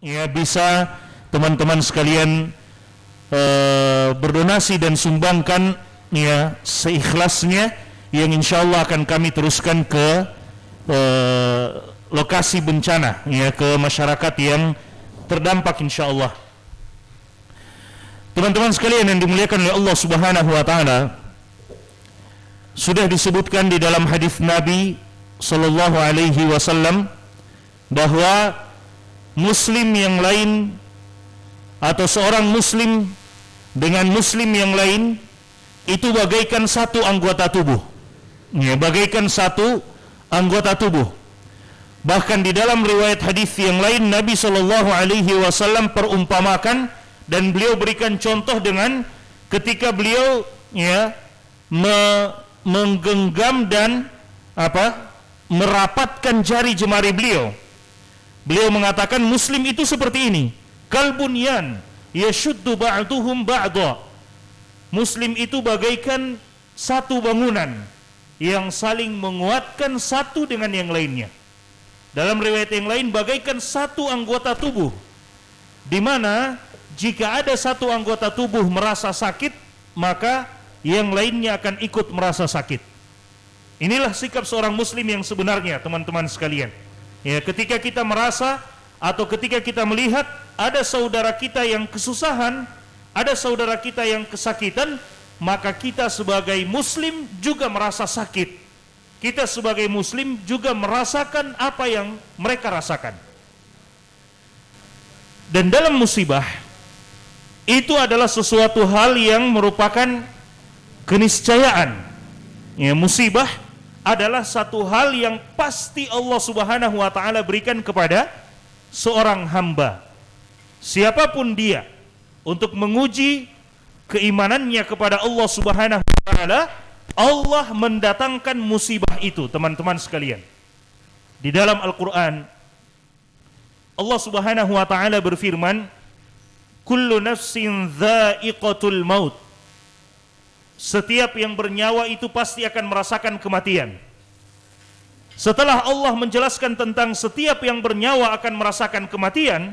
Ya, bisa teman-teman sekalian berdonasi dan sumbangkan ya seikhlasnya, yang insya Allah akan kami teruskan ke lokasi bencana, ya, ke masyarakat yang terdampak insya Allah. Teman-teman sekalian yang dimuliakan oleh Allah Subhanahu wa taala, sudah disebutkan di dalam hadis Nabi sallallahu alaihi wasallam bahwa muslim yang lain atau seorang muslim dengan muslim yang lain itu bagaikan satu anggota tubuh. Ya, bagaikan satu anggota tubuh. Bahkan di dalam riwayat hadis yang lain Nabi sallallahu alaihi wasallam perumpamakan dan beliau berikan contoh dengan ketika beliau ya menggenggam dan merapatkan jari jemari beliau. Beliau mengatakan muslim itu seperti ini, kalbunyan yashuddu ba'duhum ba'dha. Muslim itu bagaikan satu bangunan yang saling menguatkan satu dengan yang lainnya. Dalam riwayat yang lain bagaikan satu anggota tubuh, di mana jika ada satu anggota tubuh merasa sakit, maka yang lainnya akan ikut merasa sakit. Inilah sikap seorang muslim yang sebenarnya, teman-teman sekalian. Ya, ketika kita merasa atau ketika kita melihat ada saudara kita yang kesusahan, ada saudara kita yang kesakitan, maka kita sebagai muslim juga merasa sakit. Kita sebagai muslim juga merasakan apa yang mereka rasakan. Dan dalam musibah itu adalah sesuatu hal yang merupakan keniscayaan. Ya, musibah adalah satu hal yang pasti Allah Subhanahu wa taala berikan kepada seorang hamba, siapapun dia, untuk menguji keimanannya kepada Allah Subhanahu wa taala. Allah mendatangkan musibah itu, teman-teman sekalian. Di dalam Al-Qur'an Allah Subhanahu wa taala berfirman, kullu nafsin dha'iqatul maut. Setiap yang bernyawa itu pasti akan merasakan kematian. Setelah Allah menjelaskan tentang setiap yang bernyawa akan merasakan kematian,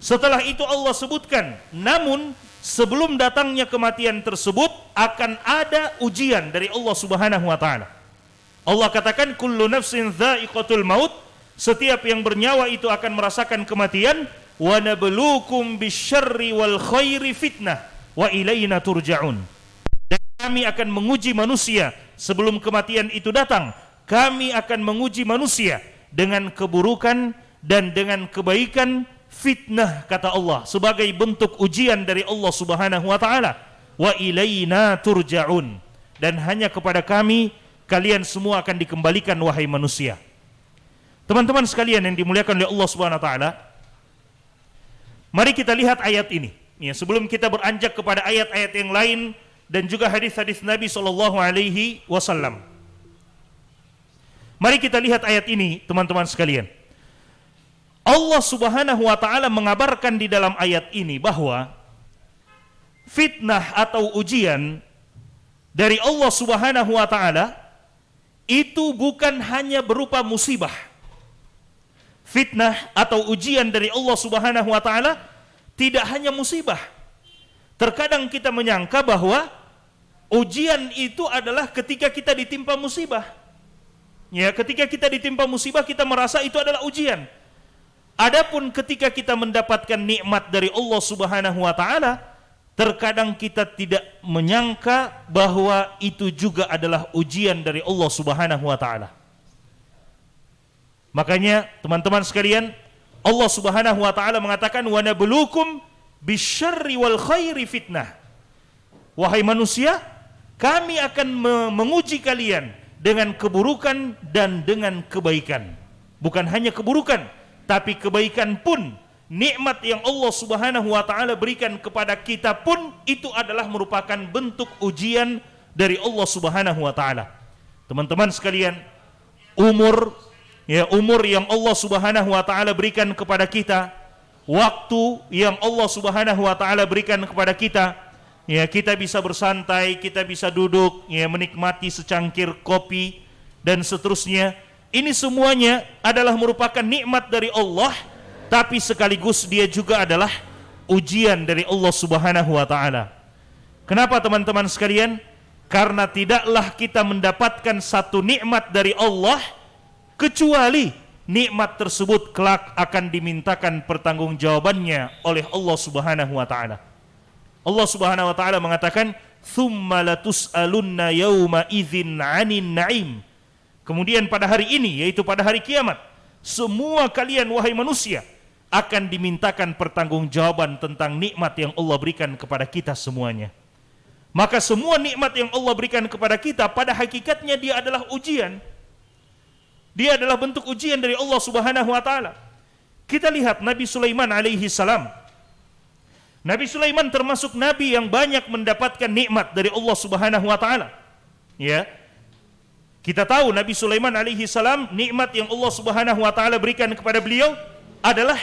setelah itu Allah sebutkan, namun sebelum datangnya kematian tersebut akan ada ujian dari Allah Subhanahu wa taala. Allah katakan kullu nafsin dha'iqatul maut, setiap yang bernyawa itu akan merasakan kematian. Wa nabluukum bisyarri wal khairi fitnah wa ilaina turja'un. Dan kami akan menguji manusia sebelum kematian itu datang. Kami akan menguji manusia dengan keburukan dan dengan kebaikan, fitnah kata Allah, sebagai bentuk ujian dari Allah Subhanahu wa taala. Wa ilaina turja'un. Dan hanya kepada kami kalian semua akan dikembalikan wahai manusia. Teman-teman sekalian yang dimuliakan oleh Allah Subhanahu wa taala, mari kita lihat ayat ini. Ya, sebelum kita beranjak kepada ayat-ayat yang lain dan juga hadis-hadis Nabi sallallahu alaihi wasallam. Mari kita lihat ayat ini, teman-teman sekalian. Allah Subhanahu wa taala mengabarkan di dalam ayat ini bahwa fitnah atau ujian dari Allah Subhanahu wa taala itu bukan hanya berupa musibah. Fitnah atau ujian dari Allah Subhanahu wa taala tidak hanya musibah. Terkadang kita menyangka bahwa ujian itu adalah ketika kita ditimpa musibah. Ya, ketika kita ditimpa musibah kita merasa itu adalah ujian. Adapun ketika kita mendapatkan nikmat dari Allah Subhanahu wa taala, terkadang kita tidak menyangka bahwa itu juga adalah ujian dari Allah Subhanahu wa taala. Makanya teman-teman sekalian, Allah Subhanahu wa taala mengatakan wa nabluukum bisyarri wal khairi fitnah. Wahai manusia, kami akan menguji kalian dengan keburukan dan dengan kebaikan. Bukan hanya keburukan, tapi kebaikan pun, nikmat yang Allah Subhanahu wa taala berikan kepada kita pun itu adalah merupakan bentuk ujian dari Allah Subhanahu wa taala. Teman-teman sekalian, umur yang Allah Subhanahu wa taala berikan kepada kita, waktu yang Allah Subhanahu wa taala berikan kepada kita, ya, kita bisa bersantai, kita bisa duduk, ya, menikmati secangkir kopi dan seterusnya. Ini semuanya adalah merupakan nikmat dari Allah tapi sekaligus dia juga adalah ujian dari Allah Subhanahu wa taala. Kenapa teman-teman sekalian? Karena tidaklah kita mendapatkan satu nikmat dari Allah kecuali nikmat tersebut kelak akan dimintakan pertanggungjawabannya oleh Allah Subhanahu wa taala. Allah Subhanahu wa taala mengatakan, "Tsumma latus'alunna yauma idzin 'anin na'im." Kemudian pada hari ini, yaitu pada hari kiamat, semua kalian wahai manusia akan dimintakan pertanggungjawaban tentang nikmat yang Allah berikan kepada kita semuanya. Maka semua nikmat yang Allah berikan kepada kita pada hakikatnya dia adalah ujian. Dia adalah bentuk ujian dari Allah Subhanahu wa taala. Kita lihat Nabi Sulaiman alaihi salam. Nabi Sulaiman termasuk nabi yang banyak mendapatkan nikmat dari Allah Subhanahu wa taala. Ya. Kita tahu Nabi Sulaiman alaihi salam, nikmat yang Allah Subhanahu wa taala berikan kepada beliau adalah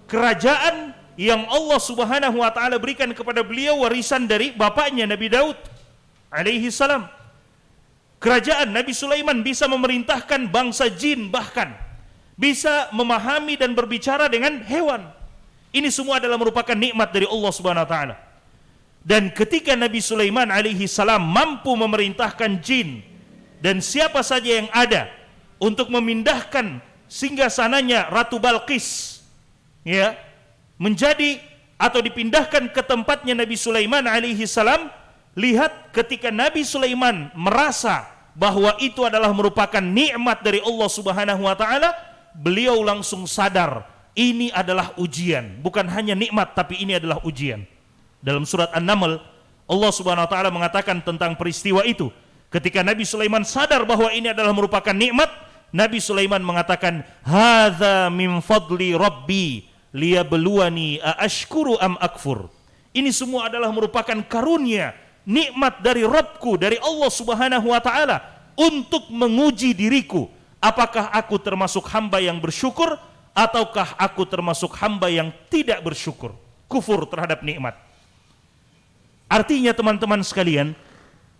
kerajaan yang Allah Subhanahu wa taala berikan kepada beliau warisan dari bapaknya Nabi Daud alaihi salam. Kerajaan Nabi Sulaiman bisa memerintahkan bangsa jin, bahkan bisa memahami dan berbicara dengan hewan. Ini semua adalah merupakan nikmat dari Allah Subhanahu wa taala. Dan ketika Nabi Sulaiman alaihi salam mampu memerintahkan jin dan siapa saja yang ada untuk memindahkan singgasananya Ratu Balqis, ya, menjadi atau dipindahkan ke tempatnya Nabi Sulaiman alaihi salam, lihat ketika Nabi Sulaiman merasa bahwa itu adalah merupakan nikmat dari Allah Subhanahu wa taala, beliau langsung sadar ini adalah ujian, bukan hanya nikmat tapi ini adalah ujian. Dalam surat An-Naml, Allah Subhanahu wa taala mengatakan tentang peristiwa itu. Ketika Nabi Sulaiman sadar bahwa ini adalah merupakan nikmat, Nabi Sulaiman mengatakan, "Hadza min fadli rabbi liyabluwani aashkuru am akfur." Ini semua adalah merupakan karunia, nikmat dari Rabbku, dari Allah Subhanahu wa taala untuk menguji diriku, apakah aku termasuk hamba yang bersyukur ataukah aku termasuk hamba yang tidak bersyukur, kufur terhadap nikmat. Artinya teman-teman sekalian,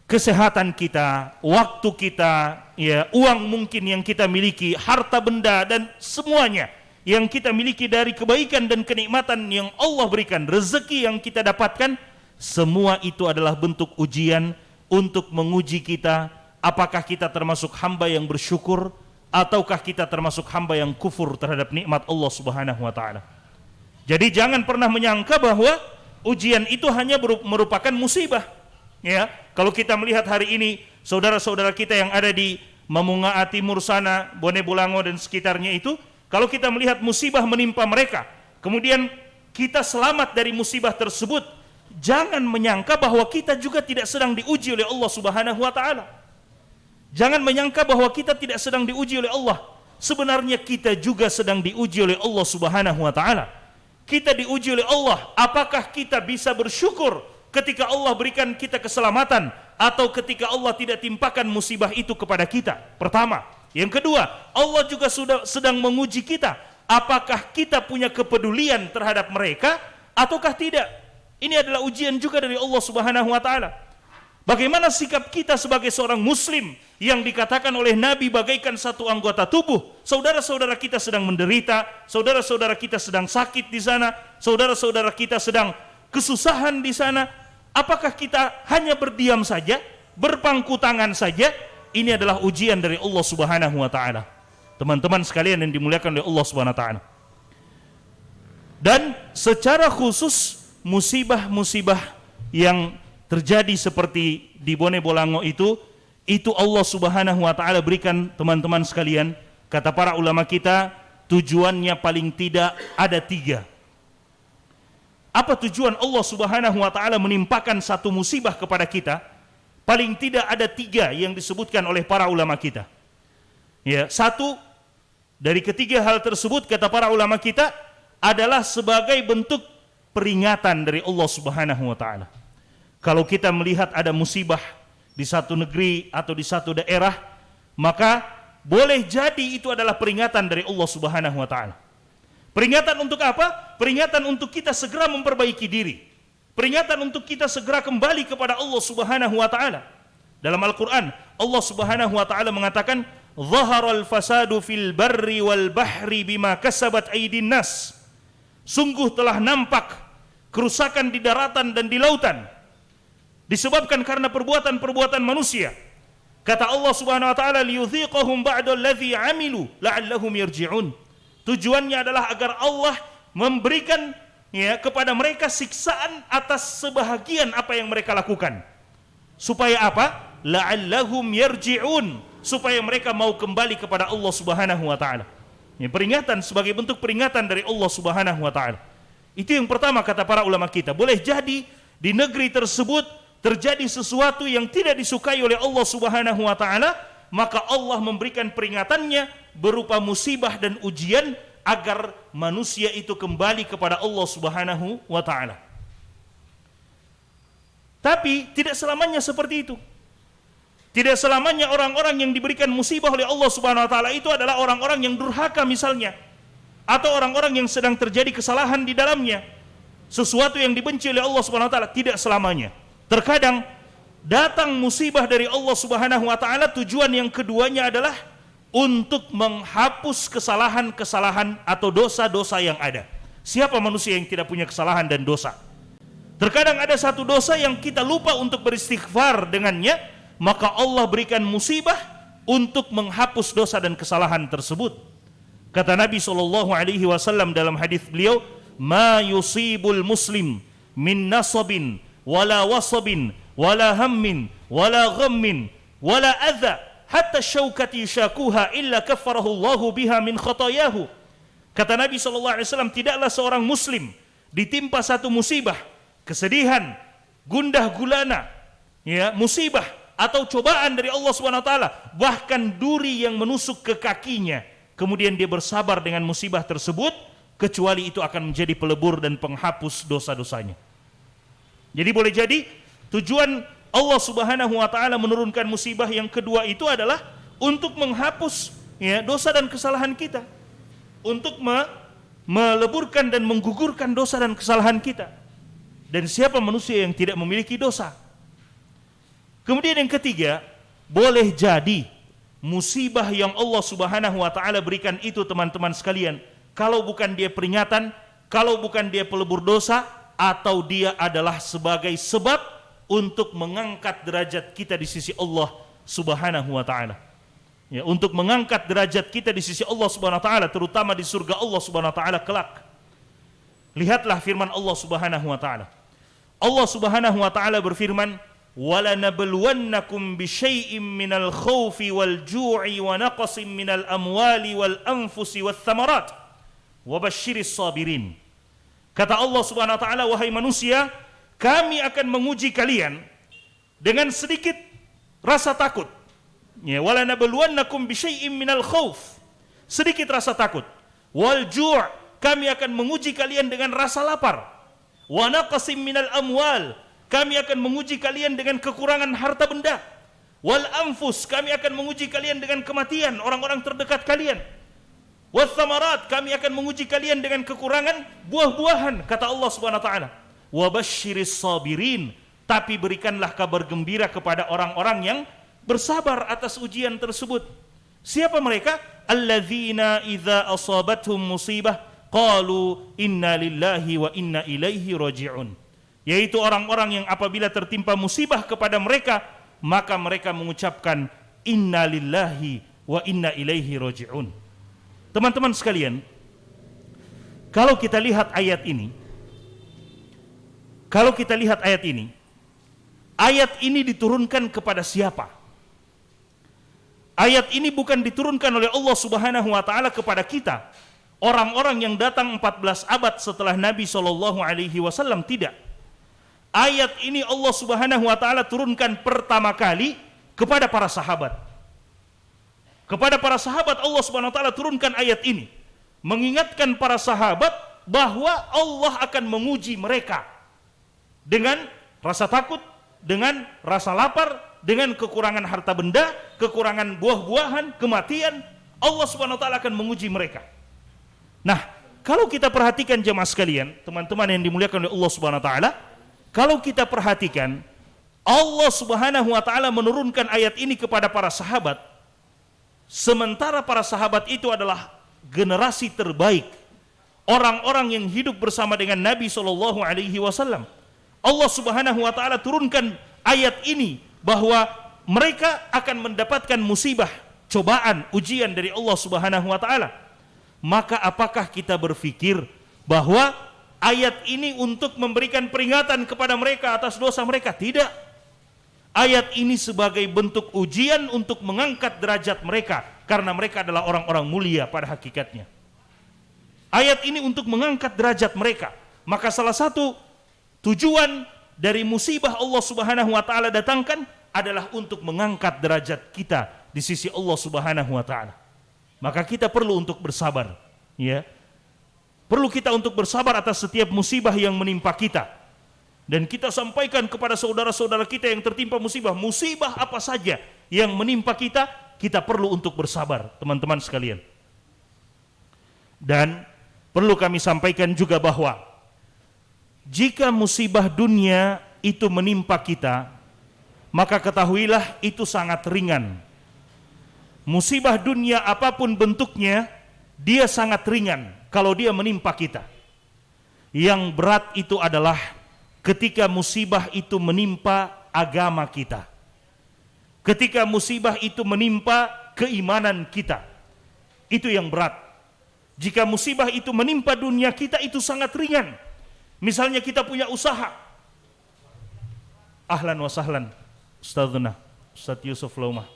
kesehatan kita, waktu kita, ya, uang mungkin yang kita miliki, harta benda dan semuanya yang kita miliki dari kebaikan dan kenikmatan yang Allah berikan, rezeki yang kita dapatkan, semua itu adalah bentuk ujian untuk menguji kita, apakah kita termasuk hamba yang bersyukur ataukah kita termasuk hamba yang kufur terhadap nikmat Allah Subhanahu wa taala. Jadi jangan pernah menyangka bahwa ujian itu hanya merupakan musibah. Ya, kalau kita melihat hari ini saudara-saudara kita yang ada di Mamungaa Timur sana, Bone Bolango dan sekitarnya itu, kalau kita melihat musibah menimpa mereka, kemudian kita selamat dari musibah tersebut, jangan menyangka bahwa kita juga tidak sedang diuji oleh Allah Subhanahu wa taala. Jangan menyangka bahwa kita tidak sedang diuji oleh Allah. Sebenarnya kita juga sedang diuji oleh Allah Subhanahu wa taala. Kita diuji oleh Allah, apakah kita bisa bersyukur ketika Allah berikan kita keselamatan atau ketika Allah tidak timpakan musibah itu kepada kita. Pertama. Yang kedua, Allah juga sudah sedang menguji kita, apakah kita punya kepedulian terhadap mereka ataukah tidak. Ini adalah ujian juga dari Allah Subhanahu wa taala. Bagaimana sikap kita sebagai seorang muslim yang dikatakan oleh Nabi bagaikan satu anggota tubuh. Saudara-saudara kita sedang menderita, saudara-saudara kita sedang sakit di sana, saudara-saudara kita sedang kesusahan di sana. Apakah kita hanya berdiam saja, berpangku tangan saja? Ini adalah ujian dari Allah Subhanahu wa taala. Teman-teman sekalian yang dimuliakan oleh Allah Subhanahu wa taala. Dan secara khusus musibah-musibah yang terjadi seperti di Bone Bolango itu Allah Subhanahu wa taala berikan teman-teman sekalian, kata para ulama kita, tujuannya paling tidak ada 3. Apa tujuan Allah Subhanahu wa taala menimpakan satu musibah kepada kita? Paling tidak ada 3 yang disebutkan oleh para ulama kita. Ya, satu dari ketiga hal tersebut kata para ulama kita adalah sebagai bentuk peringatan dari Allah Subhanahu wa taala. Kalau kita melihat ada musibah di satu negeri atau di satu daerah, maka boleh jadi itu adalah peringatan dari Allah Subhanahu wa taala. Peringatan untuk apa? Peringatan untuk kita segera memperbaiki diri. Peringatan untuk kita segera kembali kepada Allah Subhanahu wa taala. Dalam Al-Qur'an, Allah Subhanahu wa taala mengatakan, "Dhaharal fasadu fil barri wal bahri bima kasabat aydin nas Sungguh telah nampak kerusakan di daratan dan di lautan disebabkan karena perbuatan-perbuatan manusia. Kata Allah Subhanahu wa taala, liyudhiqahum ba'da allazi 'amilu la'allahum yarji'un. Tujuannya adalah agar Allah memberikan kepada mereka siksaan atas sebahagian apa yang mereka lakukan. Supaya apa? La'allahum yarji'un, supaya mereka mau kembali kepada Allah Subhanahu wa taala. Ini peringatan, sebagai bentuk peringatan dari Allah Subhanahu wa taala. Itu yang pertama kata para ulama kita. Boleh jadi di negeri tersebut terjadi sesuatu yang tidak disukai oleh Allah Subhanahu wa taala, maka Allah memberikan peringatannya berupa musibah dan ujian agar manusia itu kembali kepada Allah Subhanahu wa taala. Tapi tidak selamanya seperti itu. Tidak selamanya orang-orang yang diberikan musibah oleh Allah Subhanahu wa taala itu adalah orang-orang yang durhaka misalnya, atau orang-orang yang sedang terjadi kesalahan di dalamnya, sesuatu yang dibenci oleh Allah Subhanahu wa taala. Tidak selamanya. Terkadang datang musibah dari Allah Subhanahu wa taala, tujuan yang keduanya adalah untuk menghapus kesalahan-kesalahan atau dosa-dosa yang ada. Siapa manusia yang tidak punya kesalahan dan dosa? Terkadang ada satu dosa yang kita lupa untuk beristighfar dengannya, maka Allah berikan musibah untuk menghapus dosa dan kesalahan tersebut. Kata Nabi SAW dalam hadis beliau, ma yusibul muslim min nasabin wala wasabin wala hammin wala ghammin wala adha hatta syaukati yashakuha illa kaffarahu Allahu biha min khatayahu. Kata Nabi SAW, tidaklah seorang muslim ditimpa satu musibah, kesedihan, gundah gulana, musibah atau cobaan dari Allah Subhanahu wa taala, bahkan duri yang menusuk ke kakinya, kemudian dia bersabar dengan musibah tersebut, kecuali itu akan menjadi pelebur dan penghapus dosa-dosanya. Jadi boleh jadi tujuan Allah Subhanahu wa taala menurunkan musibah yang kedua itu adalah untuk menghapus dosa dan kesalahan kita, untuk meleburkan dan menggugurkan dosa dan kesalahan kita. Dan siapa manusia yang tidak memiliki dosa? Kemudian yang ketiga, boleh jadi musibah yang Allah Subhanahu wa taala berikan itu, teman-teman sekalian, kalau bukan dia peringatan, kalau bukan dia pelebur dosa, atau dia adalah sebagai sebab untuk mengangkat derajat kita di sisi Allah Subhanahu wa taala. Untuk mengangkat derajat kita di sisi Allah Subhanahu wa taala, terutama di surga Allah Subhanahu wa taala kelak. Lihatlah firman Allah Subhanahu wa taala. Allah Subhanahu wa taala berfirman, وَلَنَبْلُوَنَّكُمْ بِشَيْءٍ مِّنَ الْخَوْفِ وَالْجُوعِ وَنَقْصٍ مِّنَ الْأَمْوَالِ وَالْأَنفُسِ وَالثَّمَرَاتِ وَبَشِّرِ الصَّابِرِينَ. Kata Allah Subhanahu wa taala, wahai manusia, kami akan menguji kalian dengan sedikit rasa takut. وَلَنَبْلُوَنَّكُمْ بِشَيْءٍ مِّنَ الْخَوْفِ, sedikit rasa takut. وَالْجُوعِ, kami akan menguji kalian dengan rasa lapar. وَنَقْصٍ مِّنَ الْأَمْوَالِ, kami akan menguji kalian dengan kekurangan harta benda. Wal anfus, kami akan menguji kalian dengan kematian orang-orang terdekat kalian. Wath thamarat, kami akan menguji kalian dengan kekurangan buah-buahan, kata Allah Subhanahu wa taala. Wa basyiris sabirin, tapi berikanlah kabar gembira kepada orang-orang yang bersabar atas ujian tersebut. Siapa mereka? Alladzina idza asabathum musibah qalu inna lillahi wa inna ilaihi raji'un. Yaitu orang-orang yang apabila tertimpa musibah kepada mereka, maka mereka mengucapkan inna lillahi wa inna ilaihi raji'un. Teman-teman sekalian, kalau kita lihat ayat ini, ayat ini diturunkan kepada siapa? Ayat ini bukan diturunkan oleh Allah Subhanahu wa taala kepada kita, orang-orang yang datang 14 abad setelah Nabi SAW, tidak. Ayat ini Allah Subhanahu wa taala turunkan pertama kali kepada para sahabat. Kepada para sahabat Allah Subhanahu wa taala turunkan ayat ini, mengingatkan para sahabat bahwa Allah akan menguji mereka dengan rasa takut, dengan rasa lapar, dengan kekurangan harta benda, kekurangan buah-buahan, kematian. Allah Subhanahu wa taala akan menguji mereka. Nah, kalau kita perhatikan jemaah sekalian, teman-teman yang dimuliakan oleh Allah Subhanahu wa taala, kalau kita perhatikan, Allah Subhanahu wa taala menurunkan ayat ini kepada para sahabat, sementara para sahabat itu adalah generasi terbaik, orang-orang yang hidup bersama dengan Nabi SAW. Allah Subhanahu wa taala turunkan ayat ini bahwa mereka akan mendapatkan musibah, cobaan, ujian dari Allah Subhanahu wa taala. Maka apakah kita berpikir bahwa ayat ini untuk memberikan peringatan kepada mereka atas dosa mereka? Tidak. Ayat ini sebagai bentuk ujian untuk mengangkat derajat mereka, karena mereka adalah orang-orang mulia pada hakikatnya. Ayat ini untuk mengangkat derajat mereka. Maka salah satu tujuan dari musibah Allah Subhanahu wa taala datangkan adalah untuk mengangkat derajat kita di sisi Allah Subhanahu wa taala. Maka kita perlu untuk bersabar, ya. Perlu kita untuk bersabar atas setiap musibah yang menimpa kita. Dan kita sampaikan kepada saudara-saudara kita yang tertimpa musibah, musibah apa saja yang menimpa kita, kita perlu untuk bersabar, teman-teman sekalian. Dan perlu kami sampaikan juga bahwa jika musibah dunia itu menimpa kita, maka ketahuilah itu sangat ringan. Musibah dunia apapun bentuknya, dia sangat ringan kalau dia menimpa kita. Yang berat itu adalah ketika musibah itu menimpa agama kita. Ketika musibah itu menimpa keimanan kita. Itu yang berat. Jika musibah itu menimpa dunia kita, itu sangat ringan. Misalnya kita punya usaha. Ahlan wa sahlan Ustadzuna, Ustadz Yusuf Laumah,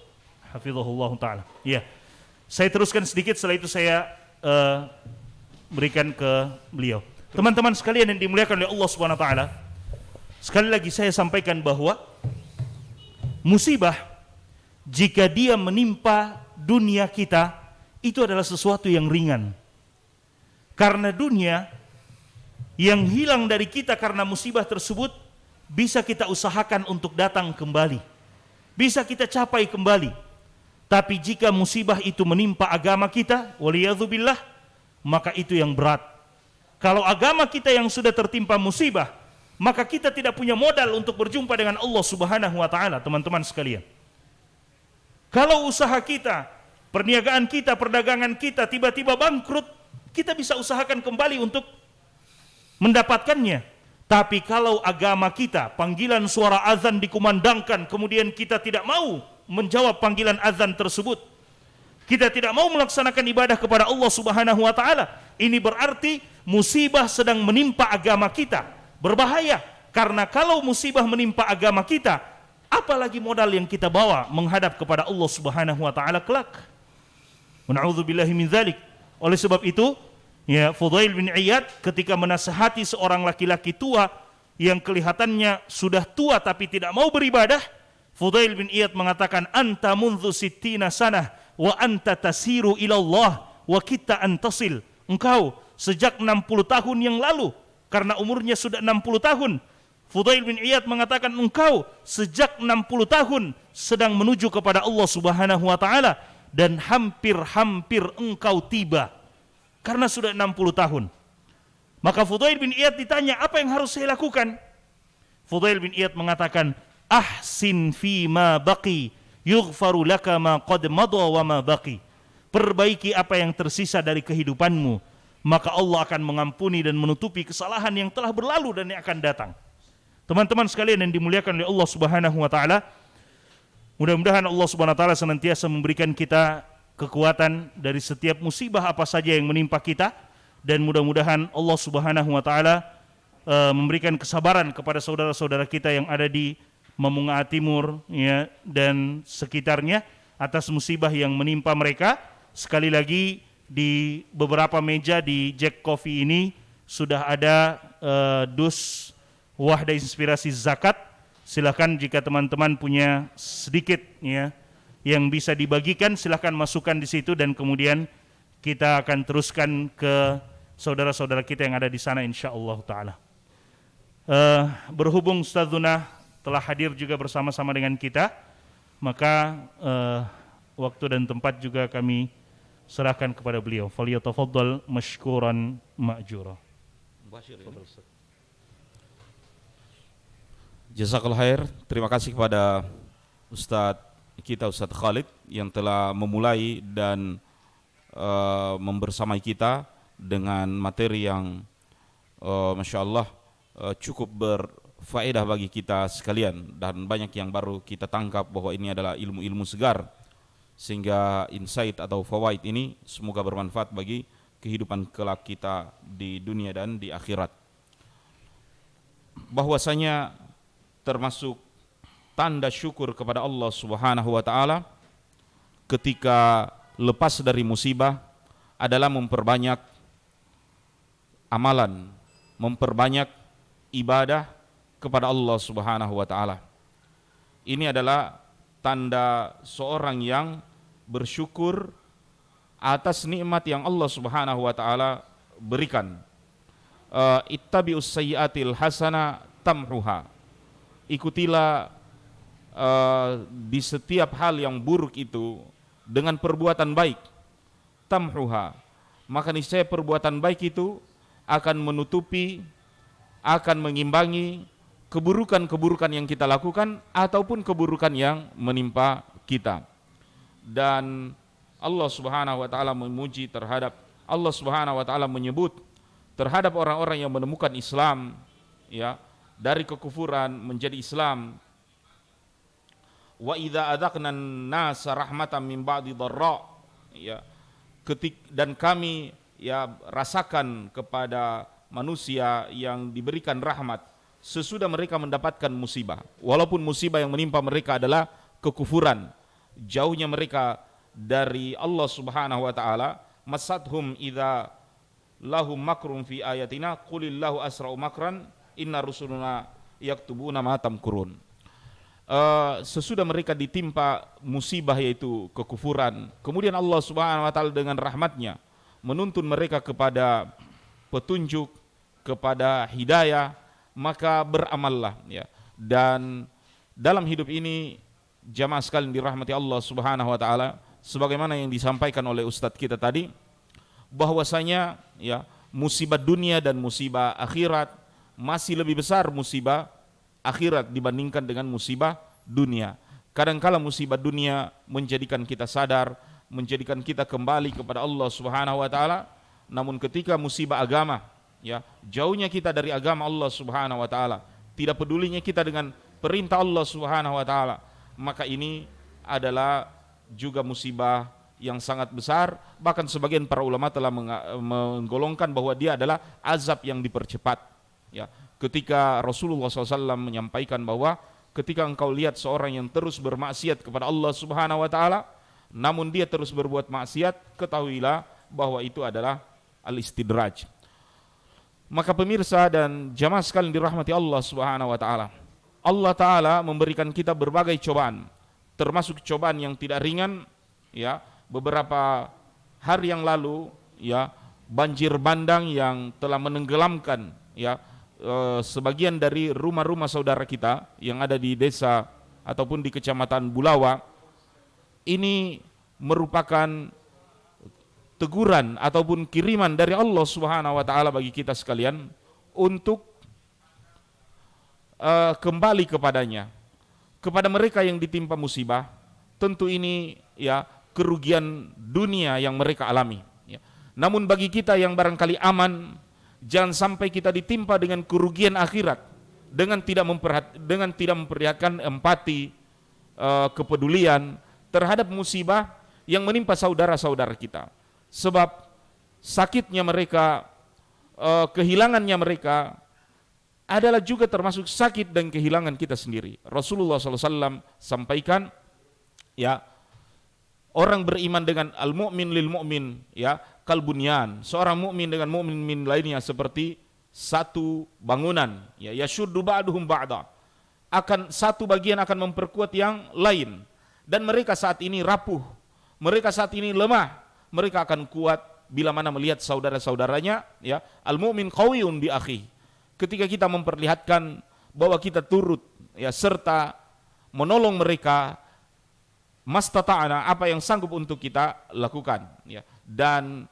hafizahullah ta'ala. Ya, saya teruskan sedikit, setelah itu saya berikan ke beliau. Teman-teman sekalian yang dimuliakan oleh Allah Subhanahu wa taala, sekali lagi saya sampaikan bahwa musibah jika dia menimpa dunia kita, itu adalah sesuatu yang ringan. Karena dunia yang hilang dari kita karena musibah tersebut bisa kita usahakan untuk datang kembali, bisa kita capai kembali. Tapi jika musibah itu menimpa agama kita, waliyadzubillah, maka itu yang berat. Kalau agama kita yang sudah tertimpa musibah, maka kita tidak punya modal untuk berjumpa dengan Allah Subhanahu wa taala, teman-teman sekalian. Kalau usaha kita, perniagaan kita, perdagangan kita tiba-tiba bangkrut, kita bisa usahakan kembali untuk mendapatkannya. Tapi kalau agama kita, panggilan suara azan dikumandangkan, kemudian kita tidak mau menjawab panggilan azan tersebut, kita tidak mau melaksanakan ibadah kepada Allah Subhanahu wa taala, ini berarti musibah sedang menimpa agama kita. Berbahaya, karena kalau musibah menimpa agama kita, apalagi modal yang kita bawa menghadap kepada Allah Subhanahu wa taala kelak. Na'udzubillahi min dzalik. Oleh sebab itu, ya, Fudail bin Iyad ketika menasihati seorang laki-laki tua yang kelihatannya sudah tua tapi tidak mau beribadah, Fudail bin Iyad mengatakan, anta mundzu sittina sanah wa anta tasiru ila Allah wa kita antasil. Engkau sejak 60 tahun yang lalu, karena umurnya sudah 60 tahun, Fudail bin Iyad mengatakan, engkau sejak 60 tahun sedang menuju kepada Allah Subhanahu wa taala, dan hampir-hampir engkau tiba, karena sudah 60 tahun. Maka Fudail bin Iyad ditanya, apa yang harus saya lakukan? Fudail bin Iyad mengatakan, ahsin fi ma baqi yughfaru laka ma qad madha wa ma baqi. Perbaiki apa yang tersisa dari kehidupanmu, maka Allah akan mengampuni dan menutupi kesalahan yang telah berlalu dan yang akan datang. Teman-teman sekalian yang dimuliakan oleh Allah Subhanahu wa taala, mudah-mudahan Allah Subhanahu wa taala senantiasa memberikan kita kekuatan dari setiap musibah apa saja yang menimpa kita, dan mudah-mudahan Allah Subhanahu wa taala memberikan kesabaran kepada saudara-saudara kita yang ada di Mamunga Timur, ya, dan sekitarnya atas musibah yang menimpa mereka. Sekali lagi, di beberapa meja di Jack Coffee ini sudah ada dus Wahda Inspirasi Zakat. Silakan jika teman-teman punya sedikit, ya, yang bisa dibagikan, silakan masukkan di situ, dan kemudian kita akan teruskan ke saudara-saudara kita yang ada di sana insyaallah taala. Berhubung Ustadzuna telah hadir juga bersama-sama dengan kita, maka waktu dan tempat juga kami serahkan kepada beliau. Falyatafaddal mashkuran ma'jura. Jazakallahu khair. Terima kasih kepada Ustadz Ustadz Khalid yang telah memulai dan membersamai kita dengan materi yang Masya Allah cukup berfaedah bagi kita sekalian, dan banyak yang baru kita tangkap bahwa ini adalah ilmu-ilmu segar, sehingga insight atau fawaid ini semoga bermanfaat bagi kehidupan kelak kita di dunia dan di akhirat. Bahwasanya termasuk tanda syukur kepada Allah Subhanahu wa taala ketika lepas dari musibah adalah memperbanyak amalan, memperbanyak ibadah kepada Allah Subhanahu wa taala. Ini adalah tanda seorang yang bersyukur atas nikmat yang Allah Subhanahu wa taala berikan. Ittabi'us sayyi'atil hasana tamhuha. Ikutilah di setiap hal yang buruk itu dengan perbuatan baik, tamhuha. Maka niscaya perbuatan baik itu akan menutupi, akan mengimbangi keburukan-keburukan yang kita lakukan ataupun keburukan yang menimpa kita. Dan Allah Subhanahu wa taala memuji terhadap, Allah Subhanahu wa taala menyebut terhadap orang-orang yang menemukan Islam, ya, dari kekufuran menjadi Islam. Wa idza adzaqna an-nasa rahmatan min ba'di dharra, ya, dan kami ya rasakan kepada manusia yang diberikan rahmat sesudah mereka mendapatkan musibah, walaupun musibah yang menimpa mereka adalah kekufuran, jauhnya mereka dari Allah Subhanahu wa taala. Masadhum idza lahum makrun fi ayatina qulillahu asra'u makran inna rusuluna yaktubuna ma tamkurun. Sesudah mereka ditimpa musibah yaitu kekufuran, kemudian Allah Subhanahu wa taala dengan rahmatnya menuntun mereka kepada petunjuk, kepada hidayah, maka beramallah, ya. Dan dalam hidup ini jamaah sekalian dirahmati Allah Subhanahu wa taala, sebagaimana yang disampaikan oleh ustadz kita tadi, bahwasanya ya musibah dunia dan musibah akhirat masih lebih besar musibah akhirat dibandingkan dengan musibah dunia. Kadangkala musibah dunia menjadikan kita sadar, menjadikan kita kembali kepada Allah Subhanahu wa taala, namun ketika musibah agama, ya, jauhnya kita dari agama Allah Subhanahu wa taala, tidak pedulinya kita dengan perintah Allah Subhanahu wa taala, maka ini adalah juga musibah yang sangat besar. Bahkan sebagian para ulama telah menggolongkan bahwa dia adalah azab yang dipercepat, ya. Ketika Rasulullah SAW menyampaikan bahwa ketika engkau lihat seorang yang terus bermaksiat kepada Allah Subhanahu wa taala, namun dia terus berbuat maksiat, ketahuilah bahwa itu adalah al-istidraj. Maka pemirsa dan jamaah sekalian dirahmati Allah Subhanahu wa taala, Allah taala memberikan kita berbagai cobaan, termasuk cobaan yang tidak ringan, ya. Beberapa hari yang lalu, ya, banjir bandang yang telah menenggelamkan, ya, sebagian dari rumah-rumah saudara kita yang ada di desa ataupun di kecamatan Bulawa. Ini merupakan teguran ataupun kiriman dari Allah Subhanahu wa taala bagi kita sekalian untuk kembali kepadanya. Kepada mereka yang ditimpa musibah, tentu ini ya kerugian dunia yang mereka alami, ya. Namun bagi kita yang barangkali aman, jangan sampai kita ditimpa dengan kerugian akhirat dengan tidak memperlihatkan empati, kepedulian terhadap musibah yang menimpa saudara-saudara kita. Sebab sakitnya mereka, kehilangannya mereka adalah juga termasuk sakit dan kehilangan kita sendiri. Rasulullah SAW sampaikan, ya, orang beriman dengan al-mu'min lil mu'min, ya, kalbunyan. Seorang mukmin dengan mukmin lainnya seperti satu bangunan, ya, yashuddu ba'duhum ba'da. Satu bagian akan memperkuat yang lain. Dan mereka saat ini rapuh, mereka saat ini lemah, mereka akan kuat bila mana melihat saudara-saudaranya, ya, al-mu'min qawiyun bi akhi. Ketika kita memperlihatkan bahwa kita turut, ya, serta menolong mereka, mastata'ana, apa yang sanggup untuk kita lakukan, ya. Dan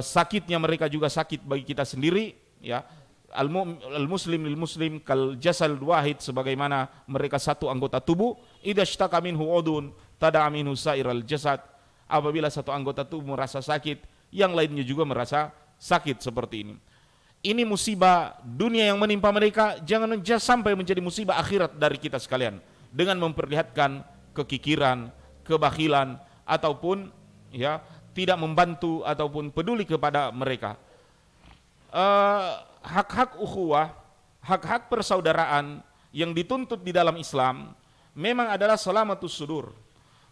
sakitnya mereka juga sakit bagi kita sendiri, ya. Al-muslim lil muslim kal jasal wahid, sebagaimana mereka satu anggota tubuh. Idza ishtaka minhu udun tada'a minhu sairal jasad. Apabila satu anggota tubuh merasa sakit, yang lainnya juga merasa sakit seperti ini. Ini musibah dunia yang menimpa mereka, jangan sampai menjadi musibah akhirat dari kita sekalian dengan memperlihatkan kekikiran, kebakhilan ataupun ya tidak membantu ataupun peduli kepada mereka. Hak-hak ukhuwah, hak-hak persaudaraan yang dituntut di dalam Islam memang adalah salamatus sudur,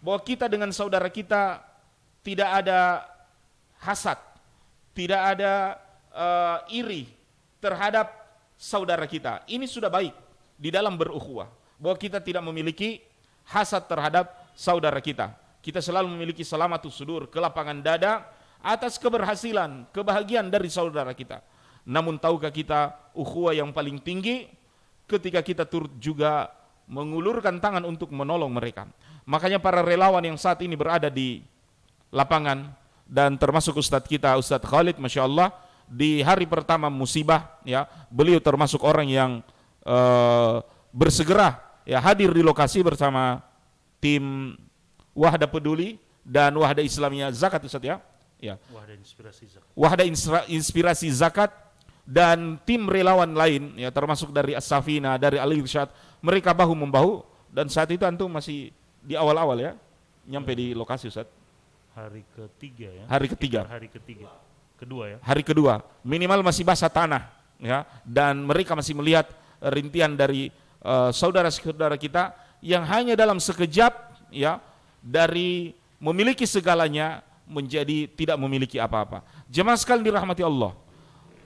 bahwa kita dengan saudara kita tidak ada hasad, tidak ada iri terhadap saudara kita. Ini sudah baik di dalam berukhuwah, bahwa kita tidak memiliki hasad terhadap saudara kita. Kita selalu memiliki salamatus sudur, kelapangan dada atas keberhasilan, kebahagiaan dari saudara kita. Namun tahukah kita ukhuwah yang paling tinggi ketika kita turut juga mengulurkan tangan untuk menolong mereka. Makanya para relawan yang saat ini berada di lapangan dan termasuk Ustadz kita, Ustadz Khalid, Masya Allah, di hari pertama musibah, ya, beliau termasuk orang yang bersegera ya hadir di lokasi bersama tim Wahda Peduli dan Wahda Islamiyah Zakat, Ustadz, ya. Wahda Inspirasi Zakat dan tim relawan lain, ya, termasuk dari As-Safina, dari Al-Irsyad, mereka bahu membahu, dan saat itu antum masih di awal-awal ya, nyampe di lokasi, Ustadz. Hari ketiga ya. Hari ketiga. Hari ketiga. Kedua ya. Hari kedua, minimal masih basah tanah, ya, dan mereka masih melihat rintihan dari saudara-saudara kita yang hanya dalam sekejap, ya, dari memiliki segalanya menjadi tidak memiliki apa-apa. Jemaah sekalian dirahmati Allah.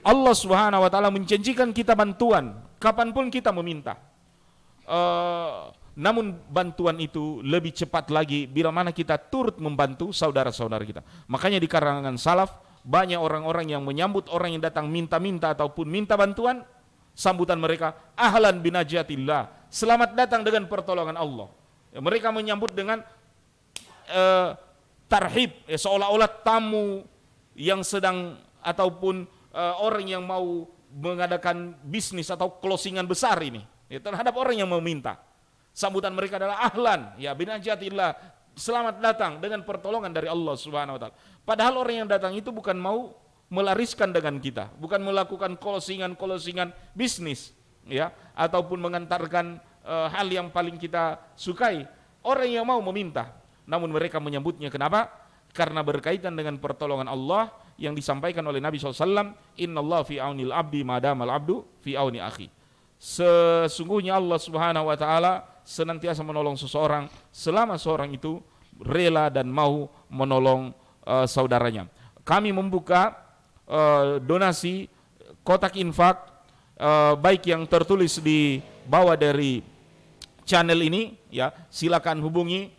Allah Subhanahu wa taala menjanjikan kita bantuan kapanpun kita meminta. Namun bantuan itu lebih cepat lagi bila mana kita turut membantu saudara-saudara kita. Makanya di kalangan salaf banyak orang-orang yang menyambut orang yang datang minta-minta ataupun minta bantuan, sambutan mereka ahlan binajatillah, selamat datang dengan pertolongan Allah. Ya, mereka menyambut dengan tarhib, ya, seolah-olah tamu yang sedang ataupun orang yang mau mengadakan bisnis atau closingan besar ini, ya, terhadap orang yang meminta. Sambutan mereka adalah ahlan, ya, binajatillah, selamat datang dengan pertolongan dari Allah Subhanahu wa taala. Padahal orang yang datang itu bukan mau melariskan dengan kita, bukan melakukan closingan bisnis, ya, ataupun mengantarkan hal yang paling kita sukai. Orang yang mau meminta, namun mereka menyambutnya. Kenapa? Karena berkaitan dengan pertolongan Allah yang disampaikan oleh Nabi SAW. Innallaha fi aunil abdi madamal abdu fi auni akhi. Sesungguhnya Allah Subhanahu wa taala senantiasa menolong seseorang selama seorang itu rela dan mau menolong saudaranya. Kami membuka donasi kotak infak, baik yang tertulis di bawah dari channel ini, ya, silakan hubungi.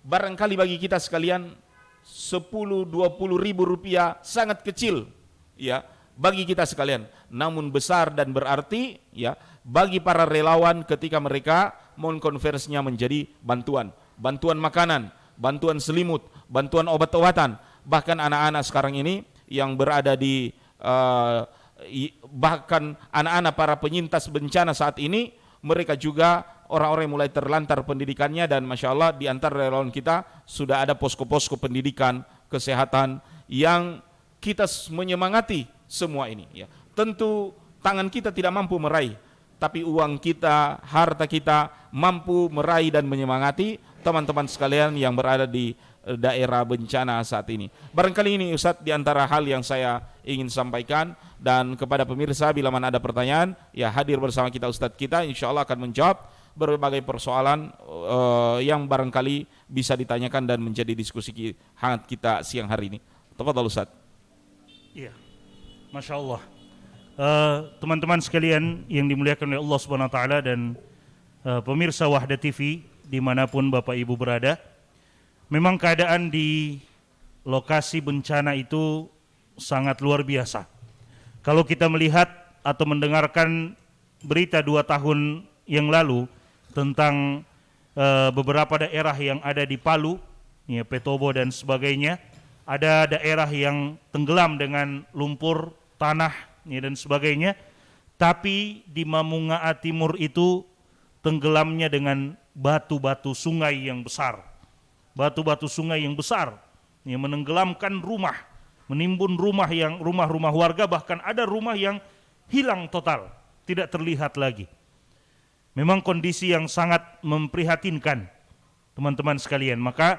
Barangkali bagi kita sekalian 10-20 ribu rupiah sangat kecil, ya, bagi kita sekalian, namun besar dan berarti, ya, bagi para relawan ketika mereka mengkonversinya menjadi bantuan makanan, bantuan selimut, bantuan obat-obatan. Bahkan anak-anak sekarang ini yang berada di bahkan anak-anak para penyintas bencana saat ini, mereka juga orang-orang yang mulai terlantar pendidikannya, dan Masya Allah di antara relawan kita sudah ada posko-posko pendidikan, kesehatan yang kita menyemangati semua ini, ya. Tentu tangan kita tidak mampu meraih, tapi uang kita, harta kita mampu meraih dan menyemangati teman-teman sekalian yang berada di daerah bencana saat ini. Barangkali ini Ustadz di antara hal yang saya ingin sampaikan, dan kepada pemirsa bila mana ada pertanyaan, ya, hadir bersama kita Ustadz kita, insya Allah akan menjawab berbagai persoalan yang barangkali bisa ditanyakan dan menjadi diskusi hangat kita siang hari ini. Tafadhal Ustadz. Iya, Masya Allah. Teman-teman sekalian yang dimuliakan oleh Allah Subhanahu wa taala dan pemirsa Wahda TV dimanapun Bapak Ibu berada, memang keadaan di lokasi bencana itu sangat luar biasa. Kalau kita melihat atau mendengarkan berita 2 tahun yang lalu tentang beberapa daerah yang ada di Palu, ya, Petobo dan sebagainya, ada daerah yang tenggelam dengan lumpur, tanah, ya, dan sebagainya. Tapi di Mamungaa Timur itu tenggelamnya dengan batu-batu sungai yang besar. Batu-batu sungai yang besar yang menenggelamkan rumah menimbun rumah-rumah warga, bahkan ada rumah yang hilang total, tidak terlihat lagi. Memang kondisi yang sangat memprihatinkan, teman-teman sekalian. Maka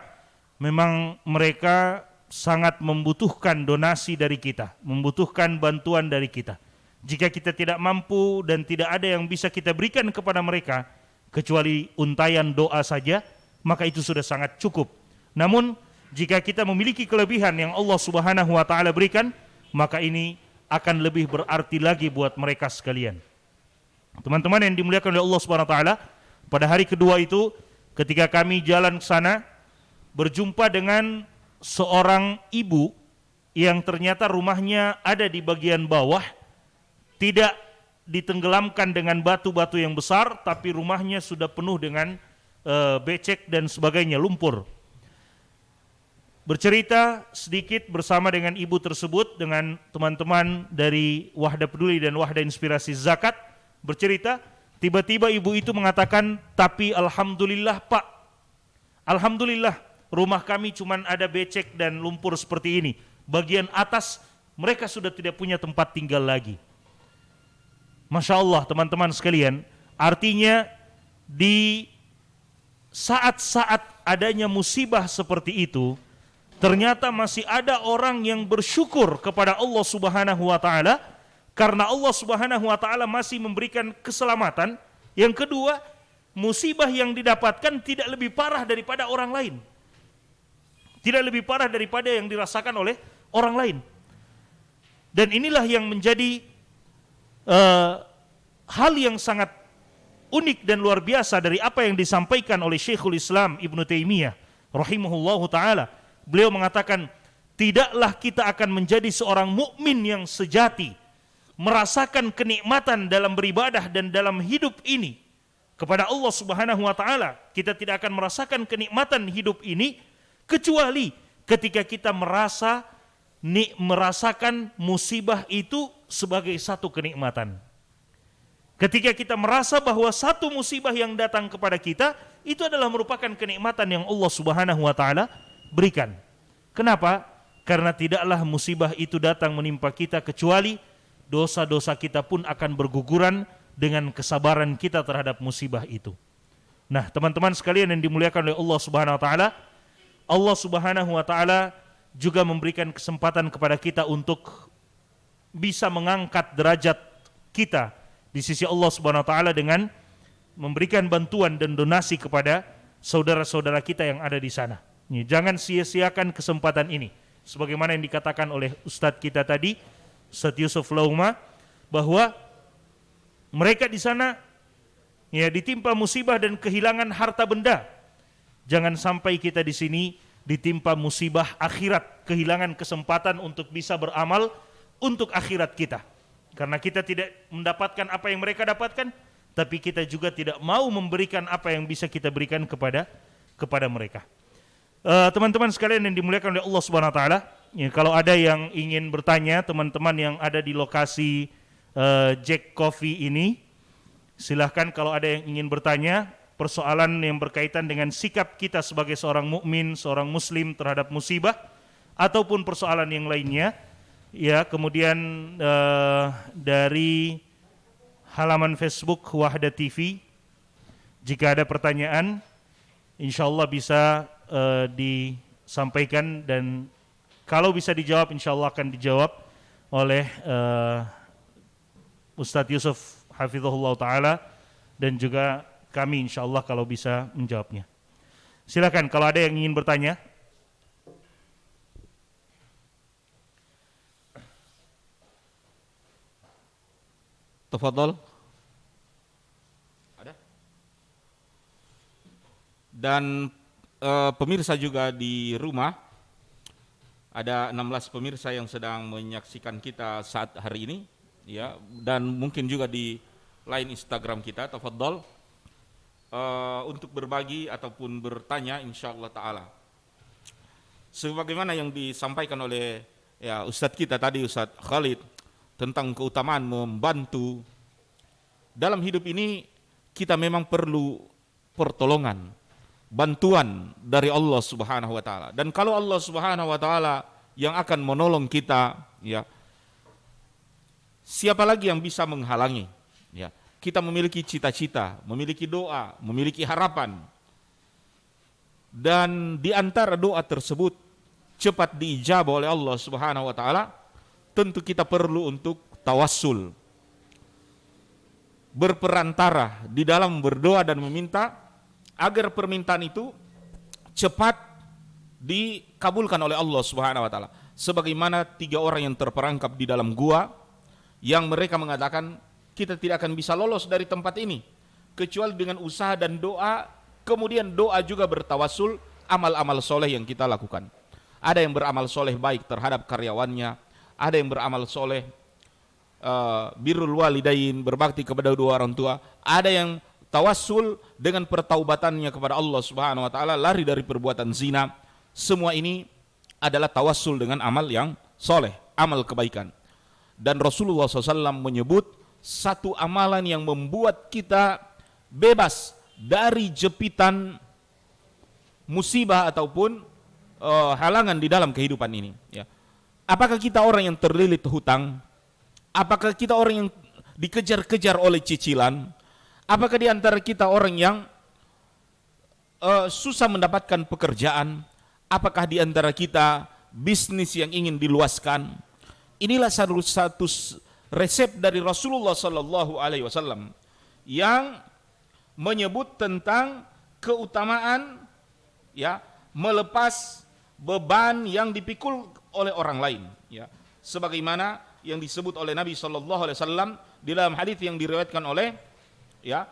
memang mereka sangat membutuhkan donasi dari kita, membutuhkan bantuan dari kita. Jika kita tidak mampu dan tidak ada yang bisa kita berikan kepada mereka, kecuali untayan doa saja, maka itu sudah sangat cukup. Namun jika kita memiliki kelebihan yang Allah Subhanahu wa taala berikan, maka ini akan lebih berarti lagi buat mereka sekalian. Teman-teman yang dimuliakan oleh Allah Subhanahu wa taala, pada hari kedua itu ketika kami jalan ke sana, berjumpa dengan seorang ibu yang ternyata rumahnya ada di bagian bawah, tidak ditenggelamkan dengan batu-batu yang besar, tapi rumahnya sudah penuh dengan becek dan sebagainya, lumpur. Bercerita sedikit bersama dengan ibu tersebut, dengan teman-teman dari Wahda Peduli dan Wahda Inspirasi Zakat, bercerita, tiba-tiba ibu itu mengatakan, tapi alhamdulillah Pak, alhamdulillah rumah kami cuma ada becek dan lumpur seperti ini. Bagian atas mereka sudah tidak punya tempat tinggal lagi. Masya Allah teman-teman sekalian, artinya di saat-saat adanya musibah seperti itu, ternyata masih ada orang yang bersyukur kepada Allah Subhanahu wa taala karena Allah Subhanahu wa taala masih memberikan keselamatan. Yang kedua, musibah yang didapatkan tidak lebih parah daripada orang lain. Tidak lebih parah daripada yang dirasakan oleh orang lain. Dan inilah yang menjadi hal yang sangat unik dan luar biasa dari apa yang disampaikan oleh Syekhul Islam Ibnu Taimiyah rahimahullahu taala. Beliau mengatakan, tidaklah kita akan menjadi seorang mukmin yang sejati, merasakan kenikmatan dalam beribadah dan dalam hidup ini kepada Allah Subhanahu wa taala. Kita tidak akan merasakan kenikmatan hidup ini kecuali ketika kita merasakan musibah itu sebagai satu kenikmatan. Ketika kita merasa bahwa satu musibah yang datang kepada kita itu adalah merupakan kenikmatan yang Allah Subhanahu wa taala berikan. Kenapa? Karena tidaklah musibah itu datang menimpa kita kecuali dosa-dosa kita pun akan berguguran dengan kesabaran kita terhadap musibah itu. Nah, teman-teman sekalian yang dimuliakan oleh Allah Subhanahu wa taala, Allah Subhanahu wa taala juga memberikan kesempatan kepada kita untuk bisa mengangkat derajat kita di sisi Allah Subhanahu wa taala dengan memberikan bantuan dan donasi kepada saudara-saudara kita yang ada di sana. Jangan sia-siakan kesempatan ini. Sebagaimana yang dikatakan oleh Ustadz kita tadi, Ustadz Yusuf Lauma, bahwa mereka di sana ditimpa musibah dan kehilangan harta benda. Jangan sampai kita di sini ditimpa musibah akhirat, kehilangan kesempatan untuk bisa beramal untuk akhirat kita. Karena kita tidak mendapatkan apa yang mereka dapatkan, tapi kita juga tidak mau memberikan apa yang bisa kita berikan kepada mereka. Teman-teman sekalian yang dimuliakan oleh Allah Subhanahu wa taala, kalau ada yang ingin bertanya, teman-teman yang ada di lokasi Jack Coffee ini, silahkan kalau ada yang ingin bertanya persoalan yang berkaitan dengan sikap kita sebagai seorang mukmin, seorang muslim terhadap musibah, ataupun persoalan yang lainnya. Ya, kemudian dari halaman Facebook Wahda TV, jika ada pertanyaan, insya Allah bisa disampaikan, dan kalau bisa dijawab, insya Allah akan dijawab oleh Ustadz Yusuf Hafizahullah Ta'ala, dan juga kami insya Allah kalau bisa menjawabnya. Silakan kalau ada yang ingin bertanya. Tafadhol. Ada? Dan pemirsa juga di rumah, ada 16 pemirsa yang sedang menyaksikan kita saat hari ini, ya, dan mungkin juga di line Instagram kita. Tafadhol untuk berbagi ataupun bertanya insyaallah taala. Sebagaimana yang disampaikan oleh Ustadz kita tadi, Ustadz Khalid, tentang keutamaan membantu. Dalam hidup ini kita memang perlu pertolongan, bantuan dari Allah Subhanahu wa taala. Dan kalau Allah Subhanahu wa taala yang akan menolong kita, ya. Siapa lagi yang bisa menghalangi? Ya, kita memiliki cita-cita, memiliki doa, memiliki harapan. Dan di antara doa tersebut cepat diijabah oleh Allah Subhanahu wa taala, tentu kita perlu untuk tawassul. Berperantara di dalam berdoa dan meminta agar permintaan itu cepat dikabulkan oleh Allah Subhanahu wa taala. Sebagaimana 3 orang yang terperangkap di dalam gua yang mereka mengatakan kita tidak akan bisa lolos dari tempat ini kecuali dengan usaha dan doa, kemudian doa juga bertawassul amal-amal soleh yang kita lakukan. Ada yang beramal soleh baik terhadap karyawannya, ada yang beramal soleh birrul walidain, berbakti kepada 2 orang tua, ada yang tawassul dengan pertaubatannya kepada Allah Subhanahu wa taala, lari dari perbuatan zina. Semua ini adalah tawassul dengan amal yang soleh, amal kebaikan. Dan Rasulullah SAW menyebut satu amalan yang membuat kita bebas dari jepitan musibah ataupun halangan di dalam kehidupan ini, ya. Apakah kita orang yang terlilit hutang? Apakah kita orang yang dikejar-kejar oleh cicilan? Apakah di antara kita orang yang susah mendapatkan pekerjaan? Apakah di antara kita bisnis yang ingin diluaskan? Inilah satu resep dari Rasulullah Sallallahu Alaihi Wasallam yang menyebut tentang keutamaan, ya, melepas beban yang dipikul oleh orang lain, ya. Sebagaimana yang disebut oleh Nabi Sallallahu Alaihi Wasallam di dalam hadis yang diriwayatkan oleh, ya,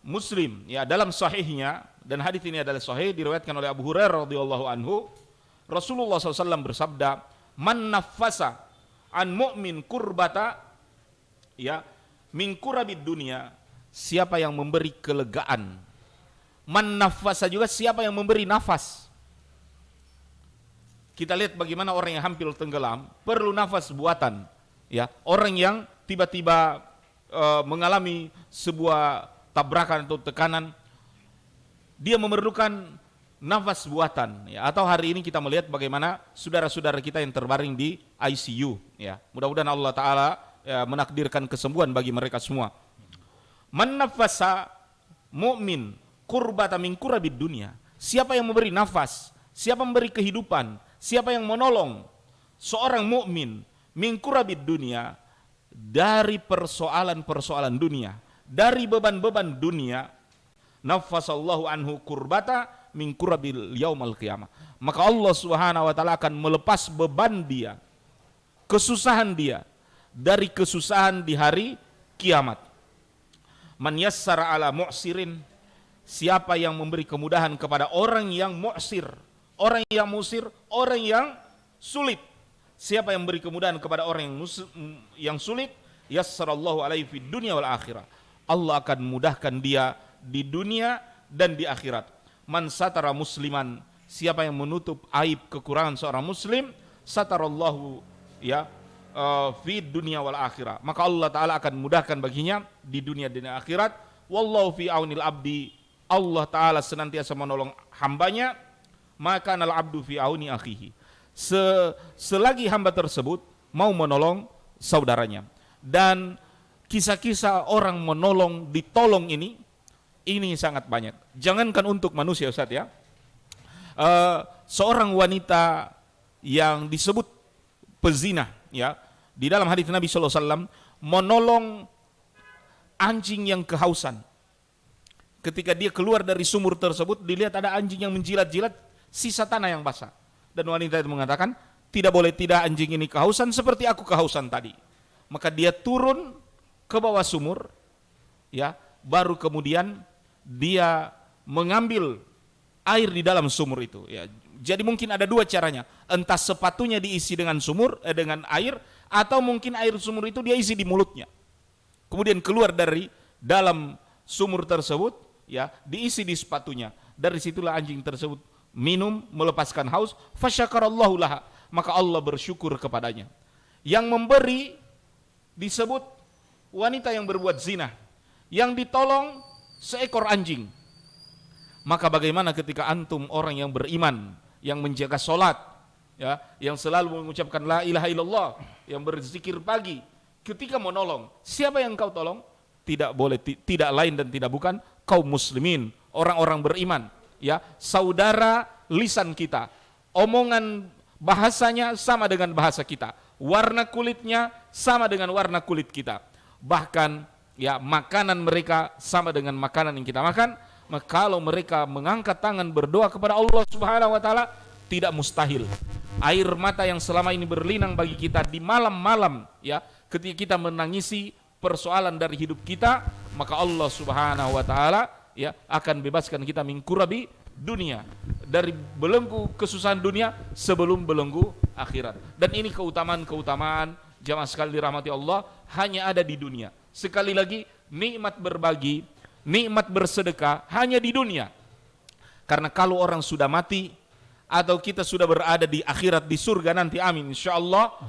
Muslim, ya, dalam sahihnya, dan hadis ini adalah sahih diriwayatkan oleh Abu Hurairah radhiyallahu anhu. Rasulullah SAW bersabda, man nafasa an mu'min kurbata, ya, min kurabid dunia, siapa yang memberi kelegaan. Man nafasa juga siapa yang memberi nafas. Kita lihat bagaimana orang yang hampir tenggelam perlu nafas buatan, ya. Orang yang tiba-tiba mengalami sebuah tabrakan atau tekanan, dia memerlukan nafas buatan, ya. Atau hari ini kita melihat bagaimana saudara-saudara kita yang terbaring di ICU, ya. Mudah-mudahan Allah Ta'ala, ya, menakdirkan kesembuhan bagi mereka semua. Man nafasa mu'min kurbata min kurabid dunia, siapa yang memberi nafas, siapa memberi kehidupan, siapa yang menolong seorang mukmin min kurabid dunia, dari persoalan-persoalan dunia, dari beban-beban dunia, nafasallahu anhu kurbata min kurabil yaumal qiyamah, maka Allah Subhanahu wa taala akan melepas beban dia, kesusahan dia dari kesusahan di hari kiamat. Man yassara ala mu'sirin, siapa yang memberi kemudahan kepada orang yang mu'sir, orang yang musir, orang yang sulit. Siapa yang memberi kemudahan kepada orang yang sulit, yassarallahu alaihi fid dunya wal akhirah, Allah akan mudahkan dia di dunia dan di akhirat. Man satara musliman, siapa yang menutup aib kekurangan seorang muslim, satarallahu, ya, fid dunya wal akhirah, maka Allah Ta'ala akan mudahkan baginya di dunia dan akhirat. Wallahu fi aunil abdi, Allah Ta'ala senantiasa menolong hambanya, maka nal abdu fi auni akhihi, selagi hamba tersebut mau menolong saudaranya. Dan kisah-kisah orang menolong, ditolong ini sangat banyak. Jangankan untuk manusia, Ustaz, ya. Seorang wanita yang disebut pezina, ya, di dalam hadis Nabi SAW menolong anjing yang kehausan. Ketika dia keluar dari sumur tersebut, dilihat ada anjing yang menjilat-jilat sisa tanah yang basah. Dan wanita itu mengatakan, tidak boleh tidak anjing ini kehausan seperti aku kehausan tadi. Maka dia turun ke bawah sumur, ya, baru kemudian dia mengambil air di dalam sumur itu, ya. Jadi mungkin ada 2 caranya, entah sepatunya diisi dengan dengan air, atau mungkin air sumur itu dia isi di mulutnya. Kemudian keluar dari dalam sumur tersebut, ya, diisi di sepatunya. Dari situlah anjing tersebut minum, melepaskan haus, fasyakarallahu laha, maka Allah bersyukur kepadanya. Yang memberi disebut wanita yang berbuat zina, yang ditolong seekor anjing. Maka bagaimana ketika antum orang yang beriman, yang menjaga sholat, ya, yang selalu mengucapkan la ilaha illallah, yang berzikir pagi, ketika mau nolong, siapa yang kau tolong? Tidak boleh, tidak lain dan tidak bukan kaum muslimin, orang-orang beriman, ya, saudara lisan kita, omongan bahasanya sama dengan bahasa kita, warna kulitnya sama dengan warna kulit kita, bahkan ya makanan mereka sama dengan makanan yang kita makan. Maka kalau mereka mengangkat tangan berdoa kepada Allah Subhanahu wa taala, tidak mustahil air mata yang selama ini berlinang bagi kita di malam-malam, ya, ketika kita menangisi persoalan dari hidup kita, maka Allah Subhanahu wa taala, ya, akan bebaskan kita min kurabi dunia, dari belenggu kesusahan dunia sebelum belenggu akhirat. Dan ini keutamaan-keutamaan jamaah sekali dirahmati Allah hanya ada di dunia. Sekali lagi, nikmat berbagi, nikmat bersedekah hanya di dunia. Karena kalau orang sudah mati atau kita sudah berada di akhirat, di surga nanti, amin insyaallah,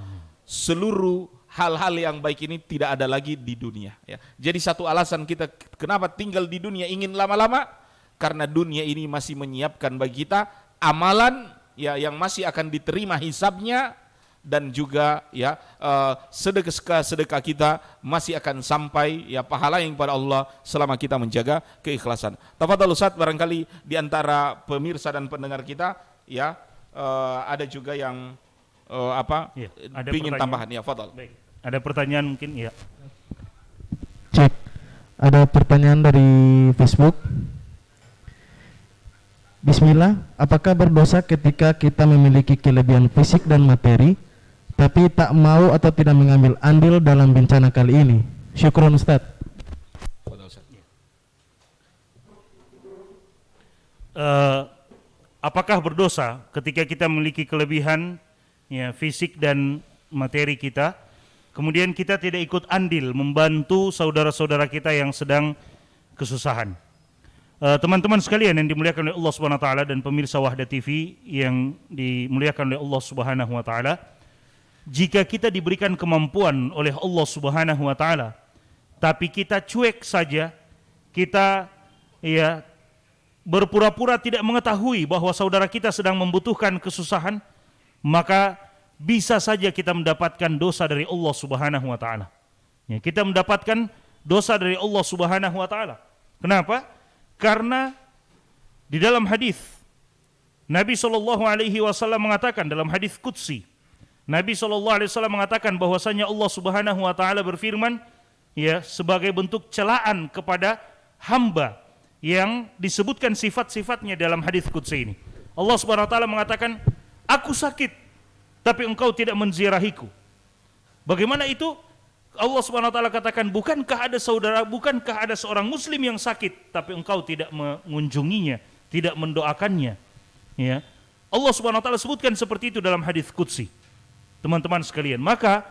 seluruh hal-hal yang baik ini tidak ada lagi di dunia, ya. Jadi satu alasan kita kenapa tinggal di dunia ingin lama-lama, karena dunia ini masih menyiapkan bagi kita amalan, ya, yang masih akan diterima hisabnya, dan juga, ya, sedekah kita masih akan sampai, ya, pahala yang pada Allah selama kita menjaga keikhlasan. Tafadhal Ustaz, barangkali di antara pemirsa dan pendengar kita, ya, ada juga yang Ya, ada ingin pertanyaan. tambahan, ya, fadhal. Baik. Ada pertanyaan mungkin, ya. Cek. Ada pertanyaan dari Facebook. Bismillah, apakah berdosa ketika kita memiliki kelebihan fisik dan materi, tapi tak mau atau tidak mengambil andil dalam bencana kali ini? Syukron Ustaz. Fadhal, Ustaz. Apakah berdosa ketika kita memiliki kelebihan, ya, fisik dan materi kita, kemudian kita tidak ikut andil membantu saudara-saudara kita yang sedang kesusahan? Teman-teman sekalian yang dimuliakan oleh Allah Subhanahu wa taala dan pemirsa Wahda TV yang dimuliakan oleh Allah Subhanahu wa taala, jika kita diberikan kemampuan oleh Allah Subhanahu wa taala tapi kita cuek saja, kita, ya, berpura-pura tidak mengetahui bahwa saudara kita sedang membutuhkan kesusahan, maka bisa saja kita mendapatkan dosa dari Allah Subhanahu wa taala. Ya, kita mendapatkan dosa dari Allah Subhanahu wa taala. Kenapa? Karena di dalam hadis Nabi SAW mengatakan, dalam hadis qudsi, Nabi SAW mengatakan bahwasanya Allah Subhanahu wa taala berfirman, ya, sebagai bentuk celaan kepada hamba yang disebutkan sifat-sifatnya dalam hadis qudsi ini. Allah Subhanahu wa taala mengatakan, aku sakit tapi engkau tidak menziarahiku. Bagaimana itu? Allah Subhanahu wa taala katakan, bukankah ada seorang muslim yang sakit tapi engkau tidak mengunjunginya, tidak mendoakannya, ya. Allah Subhanahu wa taala sebutkan seperti itu dalam hadis qudsi. Teman-teman sekalian, maka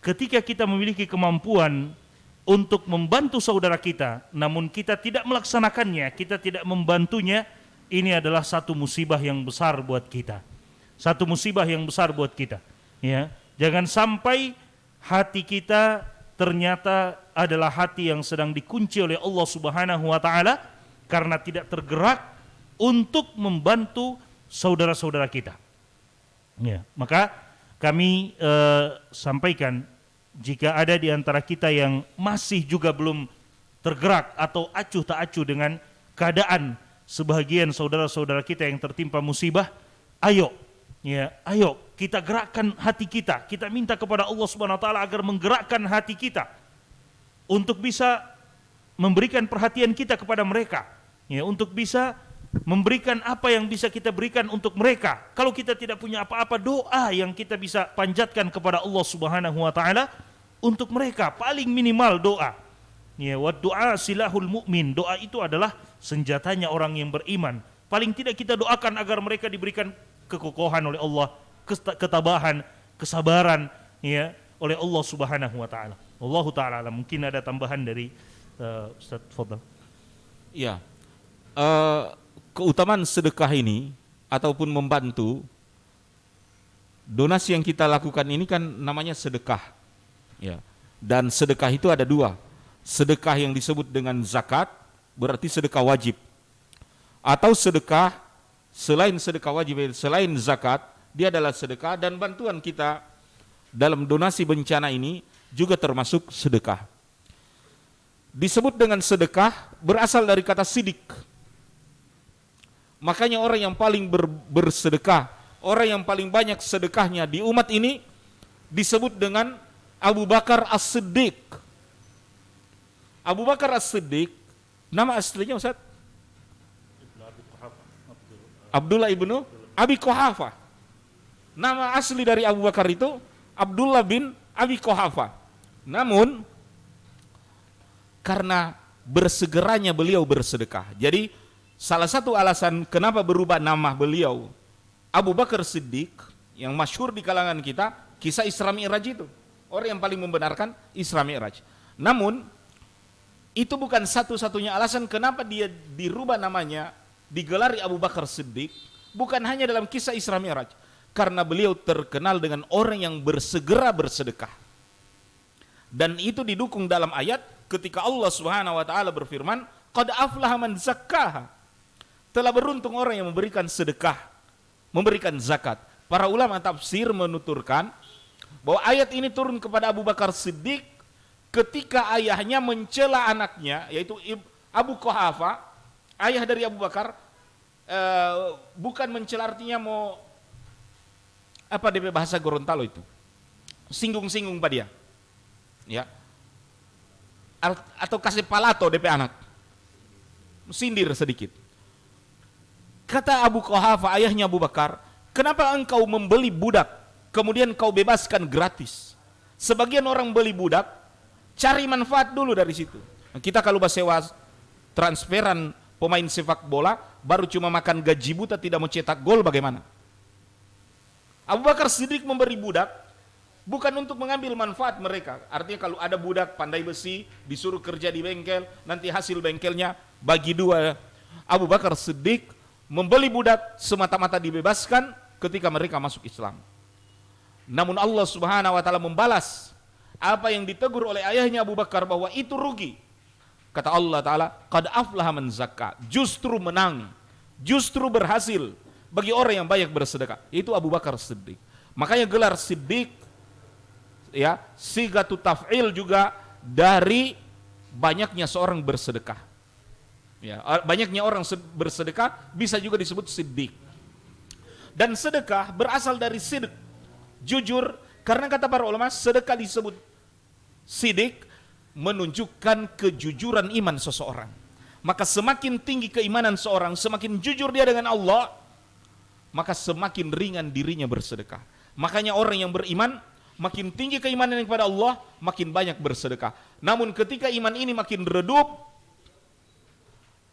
ketika kita memiliki kemampuan untuk membantu saudara kita namun kita tidak melaksanakannya, kita tidak membantunya, ini adalah satu musibah yang besar buat kita. Satu musibah yang besar buat kita, ya. Jangan sampai hati kita ternyata adalah hati yang sedang dikunci oleh Allah Subhanahu wa taala karena tidak tergerak untuk membantu saudara-saudara kita. Ya, maka kami sampaikan, jika ada di antara kita yang masih juga belum tergerak atau acuh tak acuh dengan keadaan sebagian saudara-saudara kita yang tertimpa musibah, ayo, ya, ayo kita gerakkan hati kita. Kita minta kepada Allah Subhanahu wa taala agar menggerakkan hati kita untuk bisa memberikan perhatian kita kepada mereka, ya, untuk bisa memberikan apa yang bisa kita berikan untuk mereka. Kalau kita tidak punya apa-apa, doa yang kita bisa panjatkan kepada Allah Subhanahu wa taala untuk mereka, paling minimal doa. Ya, wa du'a silahul mu'min. Doa itu adalah senjatanya orang yang beriman. Paling tidak kita doakan agar mereka diberikan kekokohan oleh Allah, ketabahan, kesabaran, ya, oleh Allah Subhanahu wa taala. Allahu taala alam. Mungkin ada tambahan dari Ustaz Fadl. Ya. Keutamaan sedekah ini ataupun membantu, donasi yang kita lakukan ini kan namanya sedekah, ya. Dan sedekah itu ada dua. Sedekah yang disebut dengan zakat, berarti sedekah wajib. Atau sedekah selain sedekah wajib, selain zakat, dia adalah sedekah, dan bantuan kita dalam donasi bencana ini juga termasuk sedekah. Disebut dengan sedekah berasal dari kata sidik. Makanya orang yang paling bersedekah, orang yang paling banyak sedekahnya di umat ini disebut dengan Abu Bakar As-Siddiq. Abu Bakar As-Siddiq, nama aslinya Ustaz? Abdullah ibnu Abi Quhafa. Nama asli dari Abu Bakar itu Abdullah bin Abi Quhafa. Namun karena bersegeranya beliau bersedekah, jadi salah satu alasan kenapa berubah nama beliau Abu Bakar Siddiq, yang masyhur di kalangan kita, kisah Isra Mi'raj itu. Orang yang paling membenarkan Isra Mi'raj. Namun itu bukan satu-satunya alasan kenapa dia dirubah namanya, digelari Abu Bakar Siddiq. Bukan hanya dalam kisah Isra Mi'raj, karena beliau terkenal dengan orang yang bersegera bersedekah. Dan itu didukung dalam ayat ketika Allah Subhanahu wa taala berfirman, "Qad aflaha man zakkaha." Telah beruntung orang yang memberikan sedekah, memberikan zakat. Para ulama tafsir menuturkan bahwa ayat ini turun kepada Abu Bakar Siddiq ketika ayahnya mencela anaknya, yaitu Abu Quhafa, ayah dari Abu Bakar. Bukan mencela, artinya mau apa DP bahasa Gorontalo itu, singgung-singgung pada dia, ya, atau kasih palato DP anak, sindir sedikit. Kata Abu Quhafa, ayahnya Abu Bakar, kenapa engkau membeli budak kemudian kau bebaskan gratis? Sebagian orang beli budak cari manfaat dulu dari situ. Kita kalau sewa transferan pemain sepak bola baru cuma makan gaji buta, tidak mau cetak gol, bagaimana? Abu Bakar Siddiq memberi budak bukan untuk mengambil manfaat mereka. Artinya kalau ada budak pandai besi disuruh kerja di bengkel, nanti hasil bengkelnya bagi dua. Abu Bakar Siddiq membeli budak semata-mata dibebaskan ketika mereka masuk Islam. Namun Allah Subhanahu wa taala membalas apa yang ditegur oleh ayahnya Abu Bakar, bahwa itu rugi. Kata Allah Ta'ala, "Qad aflaha man zakka." Justru menang, justru berhasil bagi orang yang banyak bersedekah. Itu Abu Bakar Siddiq. Makanya gelar Siddiq, ya, sigatu taf'il juga dari banyaknya seorang bersedekah. Ya, banyaknya orang bersedekah bisa juga disebut Siddiq. Dan sedekah berasal dari sidq, jujur, karena kata para ulama sedekah disebut siddiq menunjukkan kejujuran iman seseorang. Maka semakin tinggi keimanan seorang, semakin jujur dia dengan Allah, maka semakin ringan dirinya bersedekah. Makanya orang yang beriman, makin tinggi keimanan kepada Allah, makin banyak bersedekah. Namun ketika iman ini makin redup,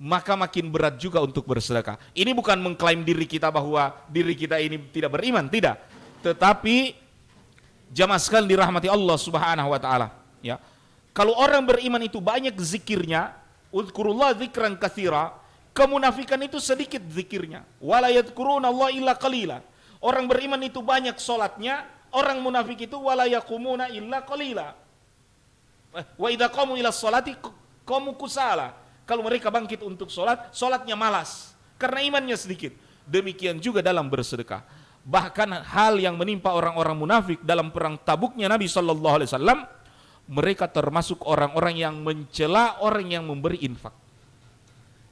maka makin berat juga untuk bersedekah. Ini bukan mengklaim diri kita bahwa diri kita ini tidak beriman, tidak. Tetapi jamaah sekalian dirahmati Allah Subhanahu wa taala, ya. Kalau orang beriman itu banyak zikirnya, uzkurullah dzikran katsira, kemunafikan itu sedikit zikirnya. Wala yadhkuruna illa qalila. Orang beriman itu banyak salatnya, orang munafik itu wala yaqumuna illa qalila. Wa idza qamu ila sholati qamu kusala. Kalau mereka bangkit untuk salat, salatnya malas karena imannya sedikit. Demikian juga dalam bersedekah. Bahkan hal yang menimpa orang-orang munafik dalam perang Tabuknya Nabi sallallahu alaihi wasallam, mereka termasuk orang-orang yang mencela orang yang memberi infak.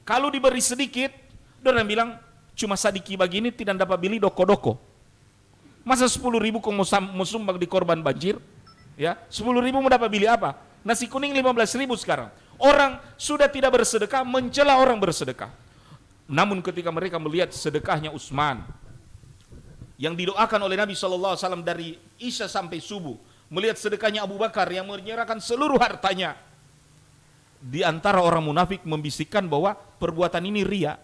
Kalau diberi sedikit, orang bilang cuma sadiki begini tidak dapat beli doko-doko. Masa 10.000 kau mau sumbang di korban banjir? Ya, 10.000 mau dapat beli apa? Nasi kuning 15.000 sekarang. Orang sudah tidak bersedekah, mencela orang bersedekah. Namun ketika mereka melihat sedekahnya Utsman yang didoakan oleh Nabi SAW dari Isya sampai subuh, melihat sedekahnya Abu Bakar yang menyerahkan seluruh hartanya, di antara orang munafik membisikkan bahwa perbuatan ini ria.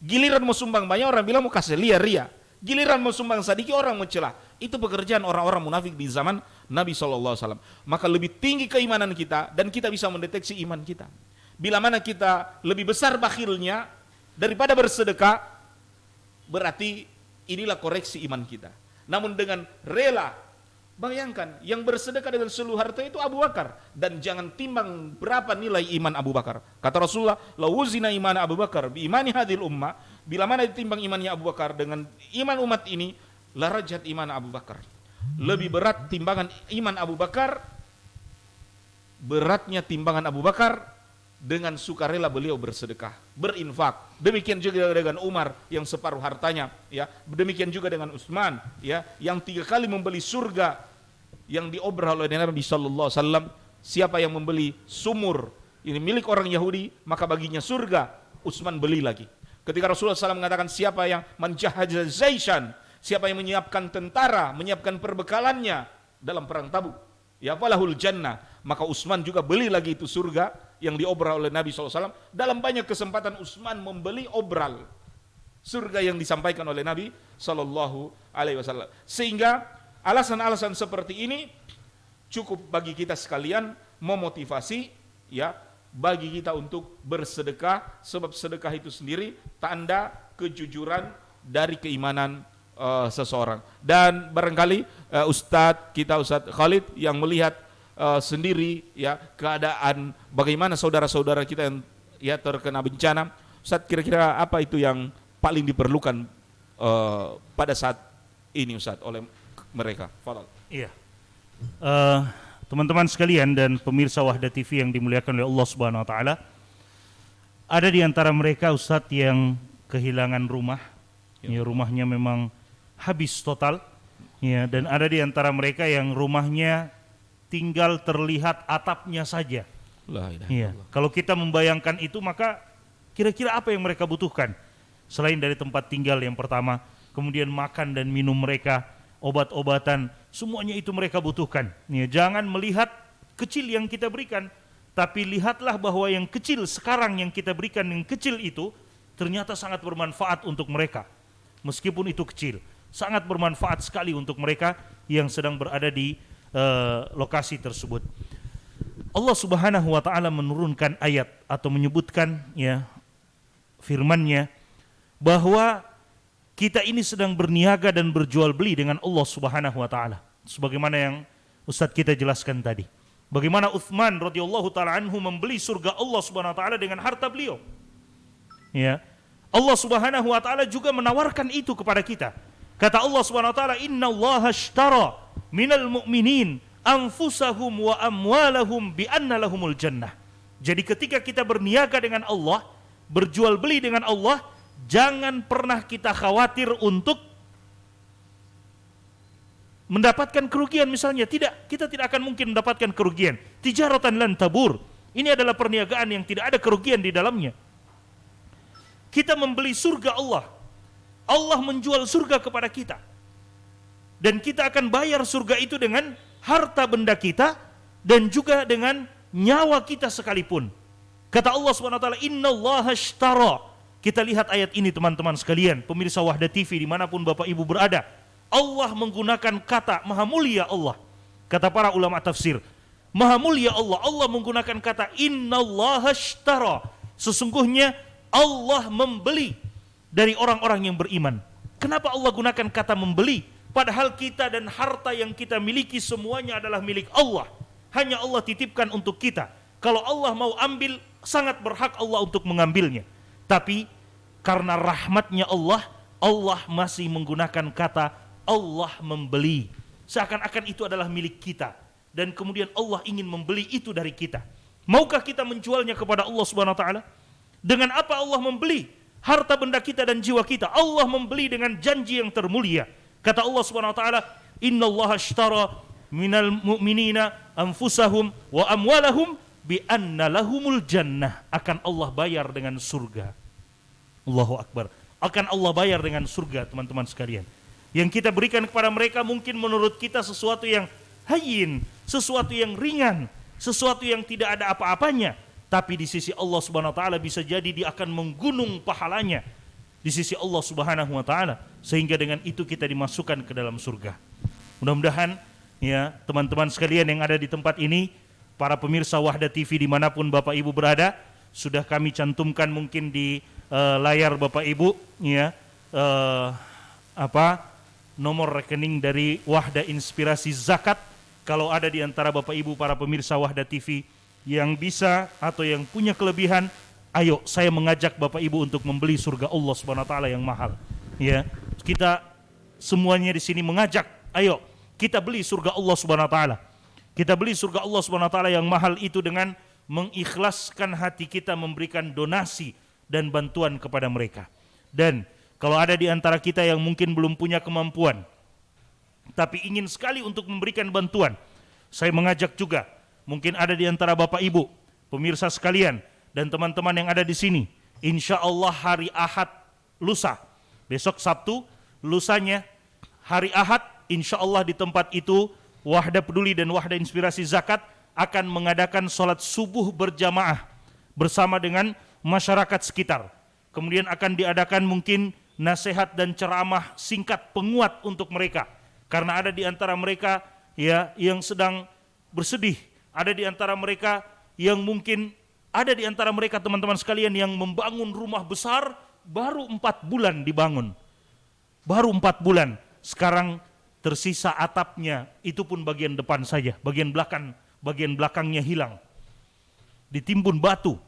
Giliran mau sumbang banyak orang bilang mau kasih ria. Giliran mau sumbang sedikit orang mencela. Itu pekerjaan orang-orang munafik di zaman Nabi SAW. Maka lebih tinggi keimanan kita dan kita bisa mendeteksi iman kita. Bila mana kita lebih besar bakhilnya daripada bersedekah, berarti inilah koreksi iman kita. Namun dengan rela, bayangkan yang bersedekah dengan seluruh harta itu Abu Bakar, dan jangan timbang berapa nilai iman Abu Bakar. Kata Rasulullah, "La wuzina iman Abu Bakar bi imani hadhil ummah Bila mana ditimbang imannya Abu Bakar dengan iman umat ini, larajat iman Abu Bakar. Lebih berat timbangan iman Abu Bakar, beratnya timbangan Abu Bakar dengan sukarela beliau bersedekah, berinfak. Demikian juga dengan Umar yang separuh hartanya, ya. Demikian juga dengan Utsman, ya, yang 3 kali membeli surga yang diobrol oleh Nabi sallallahu alaihi wasallam. Siapa yang membeli sumur ini milik orang Yahudi, maka baginya surga. Utsman beli lagi. Ketika Rasulullah SAW mengatakan siapa yang menjahaza Zaishan, siapa yang menyiapkan tentara, menyiapkan perbekalannya dalam perang Tabuk, ya falahul jannah, maka Utsman juga beli lagi itu surga yang diobral oleh Nabi SAW. Dalam banyak kesempatan Utsman membeli obral surga yang disampaikan oleh Nabi SAW. Sehingga alasan-alasan seperti ini cukup bagi kita sekalian memotivasi, ya, bagi kita untuk bersedekah, sebab sedekah itu sendiri tanda kejujuran dari keimanan seseorang. Dan barangkali Ustadz Khalid yang melihat sendiri, ya, keadaan bagaimana saudara-saudara kita yang, ya, terkena bencana. Ustadz, kira-kira apa itu yang paling diperlukan pada saat ini, Ustadz, oleh mereka? Fadal. Iya. Teman-teman sekalian dan pemirsa Wahda TV yang dimuliakan oleh Allah Subhanahu wa taala, ada di antara mereka Ustadz yang kehilangan rumah, ya, rumahnya memang habis total, ya, dan ada di antara mereka yang rumahnya tinggal terlihat atapnya saja. Ya, kalau kita membayangkan itu, maka kira-kira apa yang mereka butuhkan selain dari tempat tinggal yang pertama, kemudian makan dan minum mereka, obat-obatan, semuanya itu mereka butuhkan. Ya, jangan melihat kecil yang kita berikan, tapi lihatlah bahwa yang kecil sekarang yang kita berikan, yang kecil itu ternyata sangat bermanfaat untuk mereka. Meskipun itu kecil, sangat bermanfaat sekali untuk mereka yang sedang berada di lokasi tersebut. Allah Subhanahu wa taala menurunkan ayat atau menyebutkan, ya, firman-Nya bahwa kita ini sedang berniaga dan berjual beli dengan Allah Subhanahu wa taala. Sebagaimana yang Ustadz kita jelaskan tadi. Bagaimana Utsman radhiyallahu taala anhu membeli surga Allah Subhanahu wa taala dengan harta beliau. Ya. Allah Subhanahu wa taala juga menawarkan itu kepada kita. Kata Allah Subhanahu wa taala, "Innallaha ashtara minal mu'minin anfusahum wa amwalahum bi anna lahumul jannah." Jadi ketika kita berniaga dengan Allah, berjual beli dengan Allah, jangan pernah kita khawatir untuk mendapatkan kerugian misalnya. Tidak, kita tidak akan mungkin mendapatkan kerugian. Tijaratan lan tabur. Ini adalah perniagaan yang tidak ada kerugian di dalamnya. Kita membeli surga Allah. Allah menjual surga kepada kita. Dan kita akan bayar surga itu dengan harta benda kita dan juga dengan nyawa kita sekalipun. Kata Allah SWT, "Innallaha ashtara." Kita lihat ayat ini teman-teman sekalian, pemirsa Wahda TV dimanapun Bapak Ibu berada. Allah menggunakan kata Maha Mulia Allah. Kata para ulama tafsir, Maha Mulia Allah. Allah menggunakan kata Innallaha ashtara. Sesungguhnya Allah membeli dari orang-orang yang beriman. Kenapa Allah gunakan kata membeli? Padahal kita dan harta yang kita miliki semuanya adalah milik Allah. Hanya Allah titipkan untuk kita. Kalau Allah mau ambil, sangat berhak Allah untuk mengambilnya. Tapi karena rahmatnya Allah, Allah masih menggunakan kata Allah membeli. Seakan-akan itu adalah milik kita. Dan kemudian Allah ingin membeli itu dari kita. Maukah kita menjualnya kepada Allah Subhanahu wa taala? Dengan apa Allah membeli harta benda kita dan jiwa kita? Allah membeli dengan janji yang termulia. Kata Allah Subhanahu wa taala, "Innallaha ashtara minal mu'minina anfusahum wa amwalahum bi anna lahumul jannah." Akan Allah bayar dengan surga. Allahu Akbar. Akan Allah bayar dengan surga, teman-teman sekalian. Yang kita berikan kepada mereka mungkin menurut kita sesuatu yang hayyin, sesuatu yang ringan, sesuatu yang tidak ada apa-apanya. Tapi di sisi Allah Subhanahu wa taala bisa jadi dia akan menggunung pahalanya di sisi Allah Subhanahu wa taala, sehingga dengan itu kita dimasukkan ke dalam surga. Mudah-mudahan, ya, teman-teman sekalian yang ada di tempat ini, para pemirsa Wahda TV dimanapun Bapak Ibu berada, sudah kami cantumkan mungkin di layar Bapak Ibu, ya, nomor rekening dari Wahda Inspirasi Zakat. Kalau ada di antara Bapak Ibu para pemirsa Wahda TV yang bisa atau yang punya kelebihan Ayo, saya mengajak Bapak Ibu untuk membeli surga Allah Subhanahu wa taala yang mahal. Ya, kita semuanya di sini mengajak, ayo kita beli surga Allah Subhanahu wa taala. Kita beli surga Allah Subhanahu wa taala yang mahal itu dengan mengikhlaskan hati kita memberikan donasi dan bantuan kepada mereka. Dan kalau ada di antara kita yang mungkin belum punya kemampuan tapi ingin sekali untuk memberikan bantuan, saya mengajak juga, mungkin ada di antara Bapak Ibu, pemirsa sekalian, dan teman-teman yang ada di sini, insya Allah hari Ahad lusa, besok Sabtu, lusanya hari Ahad, insya Allah di tempat itu Wahda Peduli dan Wahda Inspirasi Zakat akan mengadakan sholat subuh berjamaah bersama dengan masyarakat sekitar. Kemudian akan diadakan mungkin nasihat dan ceramah singkat penguat untuk mereka, karena ada di antara mereka ya yang sedang bersedih, ada di antara mereka yang mungkin ada di antara mereka teman-teman sekalian yang membangun rumah besar baru 4 bulan dibangun. Baru 4 bulan. Sekarang tersisa atapnya, itu pun bagian depan saja. Bagian belakangnya hilang. Ditimbun batu.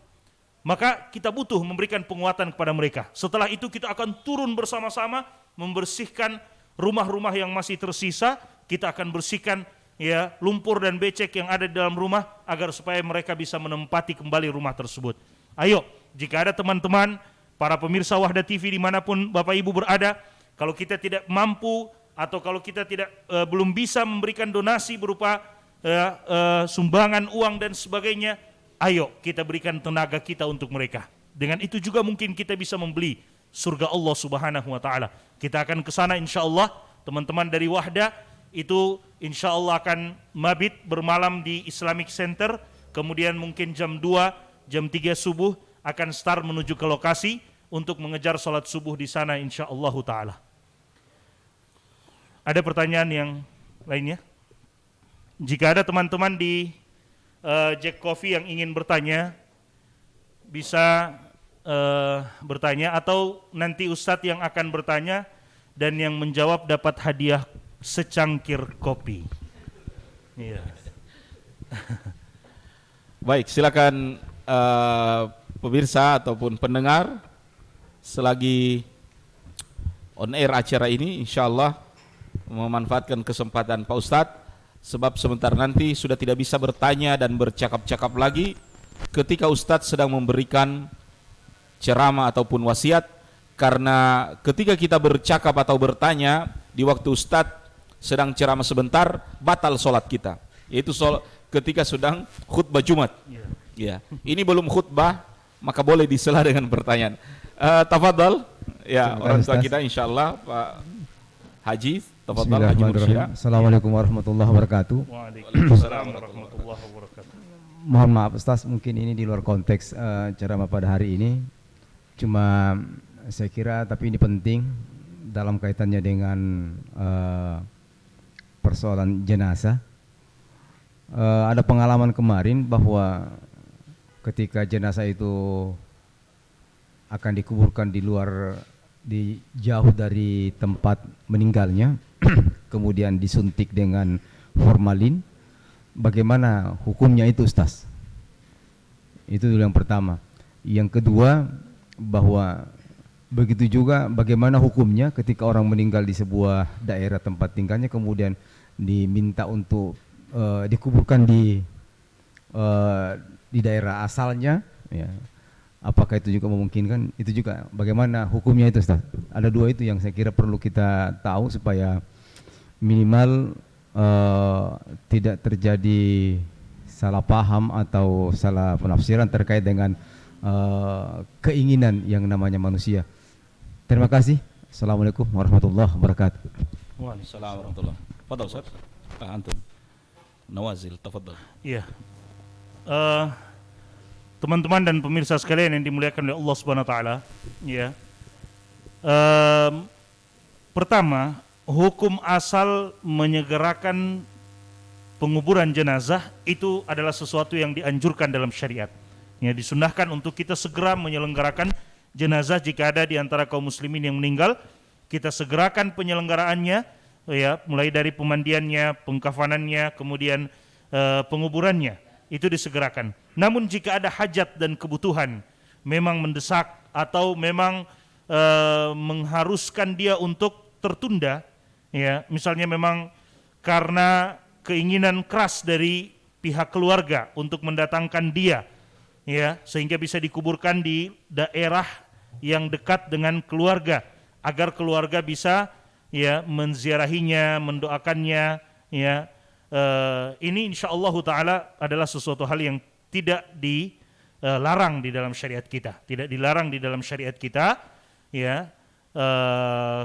Maka kita butuh memberikan penguatan kepada mereka. Setelah itu kita akan turun bersama-sama membersihkan rumah-rumah yang masih tersisa. Kita akan bersihkan ya lumpur dan becek yang ada di dalam rumah agar supaya mereka bisa menempati kembali rumah tersebut. Ayo, jika ada teman-teman, para pemirsa Wahda TV dimanapun Bapak Ibu berada, kalau kita tidak mampu atau kalau kita belum bisa memberikan donasi berupa sumbangan uang dan sebagainya, ayo kita berikan tenaga kita untuk mereka. Dengan itu juga mungkin kita bisa membeli surga Allah Subhanahu wa taala. Kita akan ke sana insyaallah, teman-teman dari Wahda itu insya Allah akan mabit bermalam di Islamic Center, kemudian mungkin jam 2, jam 3 subuh akan start menuju ke lokasi untuk mengejar sholat subuh di sana insya Allah ta'ala. Ada pertanyaan yang lainnya? Jika ada teman-teman di Jack Coffee yang ingin bertanya, bisa bertanya, atau nanti Ustadz yang akan bertanya dan yang menjawab dapat hadiah secangkir kopi. Iya. Baik, silakan pemirsa ataupun pendengar, selagi on air acara ini insyaallah memanfaatkan kesempatan Pak Ustadz, sebab sebentar nanti sudah tidak bisa bertanya dan bercakap-cakap lagi ketika Ustadz sedang memberikan ceramah ataupun wasiat, karena ketika kita bercakap atau bertanya di waktu Ustadz sedang ceramah sebentar, batal sholat kita, yaitu ketika sedang khutbah Jumat. Ya, ini belum khutbah, maka boleh disela dengan pertanyaan. Tafadhal, ya orang tua kita insyaallah Pak Haji, tafadhal Haji Mursyid. Assalamualaikum warahmatullahi wabarakatuh. Waalaikumsalam warahmatullahi wabarakatuh. Mohon maaf Ustaz, mungkin ini di luar konteks ceramah pada hari ini. Cuma saya kira tapi ini penting dalam kaitannya dengan persoalan jenazah. Ada pengalaman kemarin bahwa ketika jenazah itu akan dikuburkan jauh dari tempat meninggalnya, kemudian disuntik dengan formalin, bagaimana hukumnya itu Ustaz? Itu dulu yang pertama. Yang kedua, bahwa begitu juga bagaimana hukumnya ketika orang meninggal di sebuah daerah tempat tinggalnya, kemudian diminta untuk dikuburkan di daerah asalnya, ya. Apakah itu juga memungkinkan? Itu juga bagaimana hukumnya itu Ustaz? Ada dua itu yang saya kira perlu kita tahu supaya minimal tidak terjadi salah paham atau salah penafsiran terkait dengan keinginan yang namanya manusia. Terima kasih. Assalamualaikum warahmatullahi wabarakatuh. Waalaikumsalam warahmatullahi wabarakatuh. Fadhal Ustaz. Antum. Nawazil, tafadhal. Iya. Teman-teman dan pemirsa sekalian yang dimuliakan oleh Allah Subhanahu wa taala, ya. Pertama, hukum asal menyegerakan penguburan jenazah itu adalah sesuatu yang dianjurkan dalam syariat. Ya, disunnahkan untuk kita segera menyelenggarakan jenazah jika ada di antara kaum muslimin yang meninggal, kita segerakan penyelenggaraannya, ya, mulai dari pemandiannya, pengkafanannya, kemudian penguburannya, itu disegerakan. Namun jika ada hajat dan kebutuhan memang mendesak atau memang mengharuskan dia untuk tertunda, ya, misalnya memang karena keinginan keras dari pihak keluarga untuk mendatangkan dia, ya, sehingga bisa dikuburkan di daerah yang dekat dengan keluarga agar keluarga bisa, ya, menziarahinya, mendoakannya, ya. Ini insyaallah taala adalah sesuatu hal yang tidak dilarang di dalam syariat kita, tidak dilarang di dalam syariat kita, ya,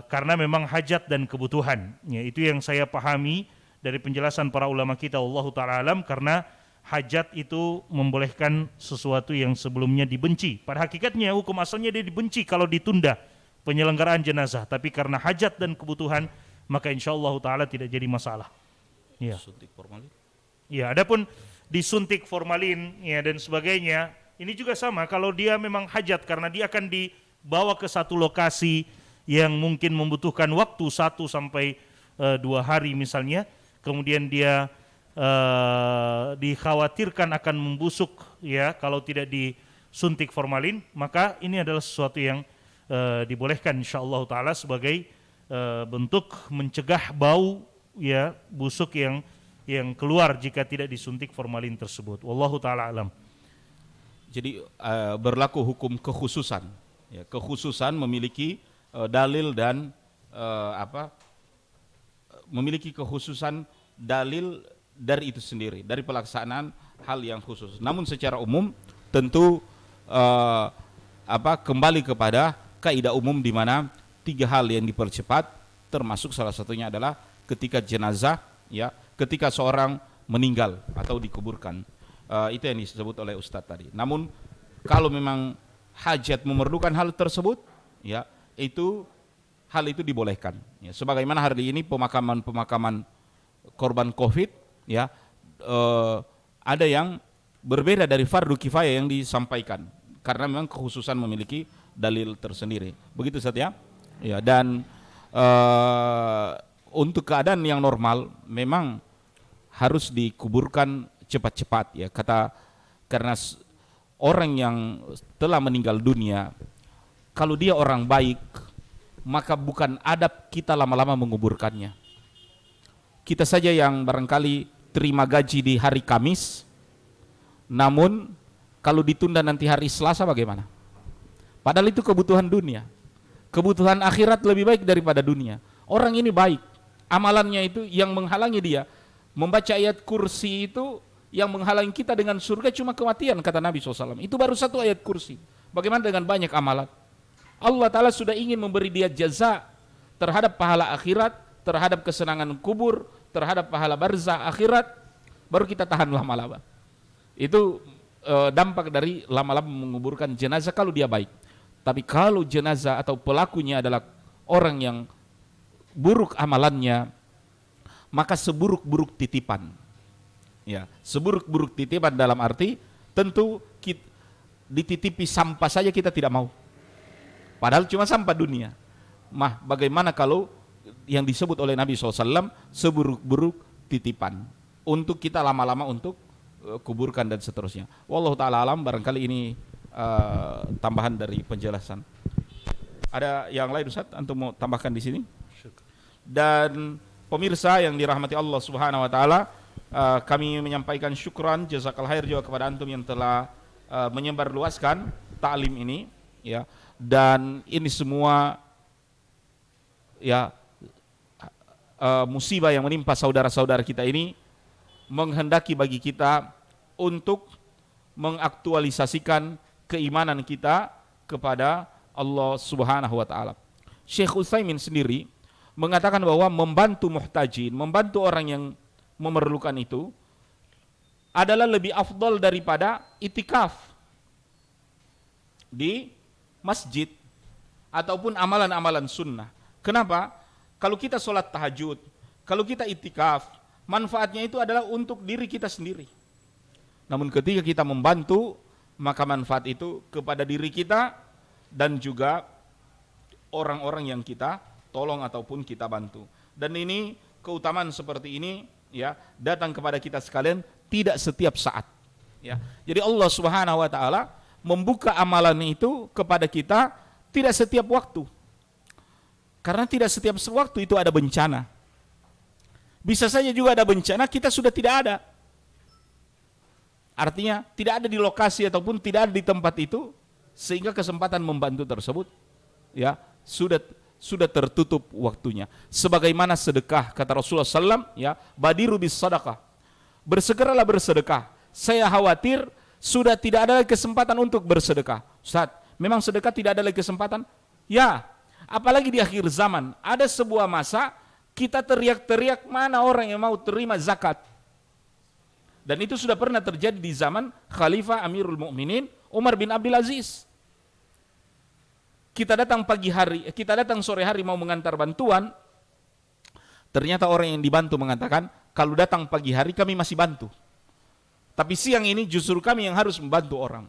karena memang hajat dan kebutuhan, ya, itu yang saya pahami dari penjelasan para ulama kita, wallahu taala alam, karena hajat itu membolehkan sesuatu yang sebelumnya dibenci. Pada hakikatnya hukum asalnya dia dibenci kalau ditunda penyelenggaraan jenazah, tapi karena hajat dan kebutuhan maka insyaallah taala tidak jadi masalah. Ya. Suntik formalin. Ya, adapun disuntik formalin, ya, dan sebagainya, ini juga sama kalau dia memang hajat karena dia akan dibawa ke satu lokasi yang mungkin membutuhkan waktu 1 sampai 2 hari misalnya, kemudian dia dikhawatirkan akan membusuk, ya, kalau tidak disuntik formalin, maka ini adalah sesuatu yang dibolehkan insyaallah taala sebagai bentuk mencegah bau, ya, busuk yang keluar jika tidak disuntik formalin tersebut. Wallahu taala alam. Jadi berlaku hukum kekhususan, ya, kekhususan memiliki dalil dan memiliki kekhususan dalil dari itu sendiri, dari pelaksanaan hal yang khusus. Namun secara umum tentu kembali kepada kaidah umum di mana 3 hal yang dipercepat, termasuk salah satunya adalah ketika jenazah, ya, ketika seorang meninggal atau dikuburkan. Itu yang disebut oleh Ustadz tadi. Namun kalau memang hajat memerlukan hal tersebut, ya, hal itu dibolehkan. Ya, sebagaimana hari ini pemakaman korban COVID, ya, ada yang berbeda dari fardu kifayah yang disampaikan karena memang kekhususan memiliki dalil tersendiri. Begitu Ustaz, ya. Ya, dan untuk keadaan yang normal memang harus dikuburkan cepat-cepat, ya, karena orang yang telah meninggal dunia kalau dia orang baik maka bukan adab kita lama-lama menguburkannya. Kita saja yang barangkali terima gaji di hari Kamis, namun kalau ditunda nanti hari Selasa bagaimana? Padahal itu kebutuhan dunia. Kebutuhan akhirat lebih baik daripada dunia. Orang ini baik, amalannya itu yang menghalangi dia membaca ayat kursi, itu yang menghalangi kita dengan surga cuma kematian, kata Nabi SAW. Itu baru 1 ayat kursi. Bagaimana dengan banyak amalan? Allah Ta'ala sudah ingin memberi dia jaza terhadap pahala akhirat, terhadap kesenangan kubur, terhadap pahala barzah akhirat, baru kita tahan lama-lama. Itu dampak dari lama-lama menguburkan jenazah kalau dia baik. Tapi kalau jenazah atau pelakunya adalah orang yang buruk amalannya, maka seburuk-buruk titipan, ya, seburuk-buruk titipan dalam arti tentu dititipi sampah saja kita tidak mau, padahal cuma sampah dunia. Bagaimana kalau yang disebut oleh Nabi SAW seburuk-buruk titipan untuk kita lama-lama untuk kuburkan dan seterusnya. Wallahu ta'ala alam. Barangkali ini tambahan dari penjelasan. Ada yang lain Ustaz antum mau tambahkan di sini? Dan pemirsa yang dirahmati Allah Subhanahu wa taala, kami menyampaikan syukran jazakallahu khair juga kepada antum yang telah menyebarluaskan ta'lim ini, ya. Dan ini semua, ya, musibah yang menimpa saudara-saudara kita ini menghendaki bagi kita untuk mengaktualisasikan keimanan kita kepada Allah Subhanahu wa taala. Syekh Utsaimin sendiri mengatakan bahwa membantu muhtajin, membantu orang yang memerlukan itu adalah lebih afdal daripada itikaf di masjid ataupun amalan-amalan sunnah. Kenapa? Kalau kita sholat tahajud, kalau kita itikaf, manfaatnya itu adalah untuk diri kita sendiri. Namun ketika kita membantu, maka manfaat itu kepada diri kita dan juga orang-orang yang kita tolong ataupun kita bantu. Dan ini keutamaan seperti ini, ya, datang kepada kita sekalian tidak setiap saat, ya. Jadi Allah Subhanahu wa taala membuka amalan itu kepada kita tidak setiap waktu. Karena tidak setiap waktu itu ada bencana. Bisa saja juga ada bencana, kita sudah tidak ada. Artinya tidak ada di lokasi ataupun tidak ada di tempat itu, sehingga kesempatan membantu tersebut ya sudah tertutup waktunya. Sebagaimana sedekah, kata Rasulullah SAW, ya, badiru bis sadaqah. Bersegeralah bersedekah. Saya khawatir sudah tidak ada lagi kesempatan untuk bersedekah. Ustaz, memang sedekah tidak ada lagi kesempatan? Ya, apalagi di akhir zaman. Ada sebuah masa kita teriak-teriak mana orang yang mau terima zakat. Dan itu sudah pernah terjadi di zaman Khalifah Amirul Mukminin Umar bin Abdul Aziz. Kita datang sore hari mau mengantar bantuan. Ternyata orang yang dibantu mengatakan, kalau datang pagi hari kami masih bantu. Tapi siang ini justru kami yang harus membantu orang.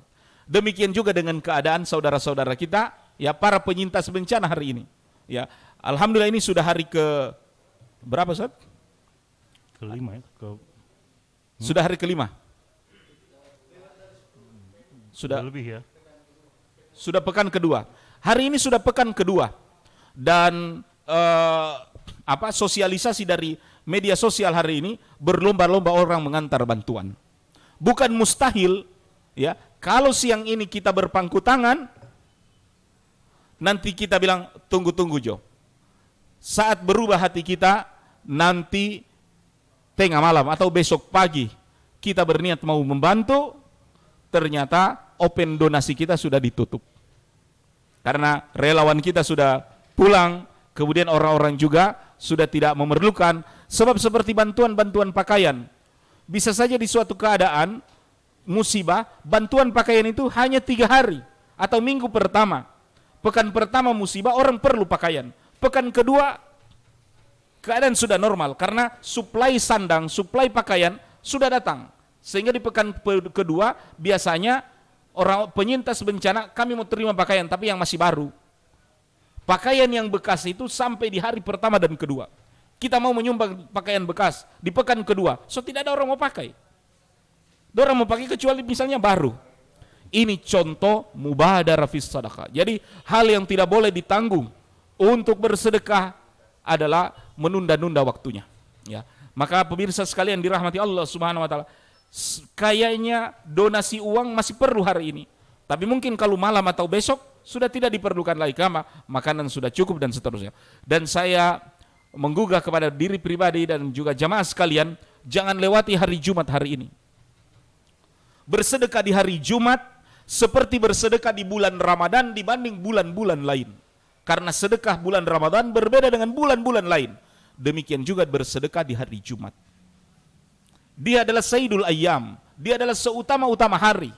Demikian juga dengan keadaan saudara-saudara kita, ya, para penyintas bencana hari ini. Ya, alhamdulillah ini sudah hari ke berapa, Ustaz? Kelima ya. Sudah hari kelima. Sudah Lebih ya. Sudah pekan kedua. Hari ini sudah pekan kedua. Dan sosialisasi dari media sosial hari ini berlomba-lomba orang mengantar bantuan. Bukan mustahil, ya, kalau siang ini kita berpangku tangan, nanti kita bilang tunggu Jo. Saat berubah hati kita, nanti tengah malam atau besok pagi kita berniat mau membantu, ternyata open donasi kita sudah ditutup. Karena relawan kita sudah pulang, kemudian orang-orang juga sudah tidak memerlukan. Sebab seperti bantuan-bantuan pakaian, bisa saja di suatu keadaan musibah, bantuan pakaian itu hanya 3 hari atau minggu pertama. Pekan pertama musibah, orang perlu pakaian. Pekan kedua keadaan sudah normal karena suplai sandang, suplai pakaian sudah datang. Sehingga di pekan kedua biasanya orang penyintas bencana, kami mau terima pakaian tapi yang masih baru. Pakaian yang bekas itu sampai di hari pertama dan kedua. Kita mau menyumbang pakaian bekas di pekan kedua, so tidak ada orang mau pakai. Orang mau pakai kecuali misalnya baru. Ini contoh mubadarah fis sadaqah. Jadi hal yang tidak boleh ditanggung untuk bersedekah adalah menunda-nunda waktunya. Ya, maka pemirsa sekalian dirahmati Allah Subhanahu wa taala, kayaknya donasi uang masih perlu hari ini. Tapi mungkin kalau malam atau besok sudah tidak diperlukan lagi karena makanan sudah cukup dan seterusnya. Dan saya menggugah kepada diri pribadi dan juga jamaah sekalian, jangan lewati hari Jumat hari ini. Bersedekah di hari Jumat seperti bersedekah di bulan Ramadan dibanding bulan-bulan lain. Karena sedekah bulan Ramadan berbeda dengan bulan-bulan lain. Demikian juga bersedekah di hari Jumat. Dia adalah Sayyidul Ayyam. Dia adalah seutama-utama hari.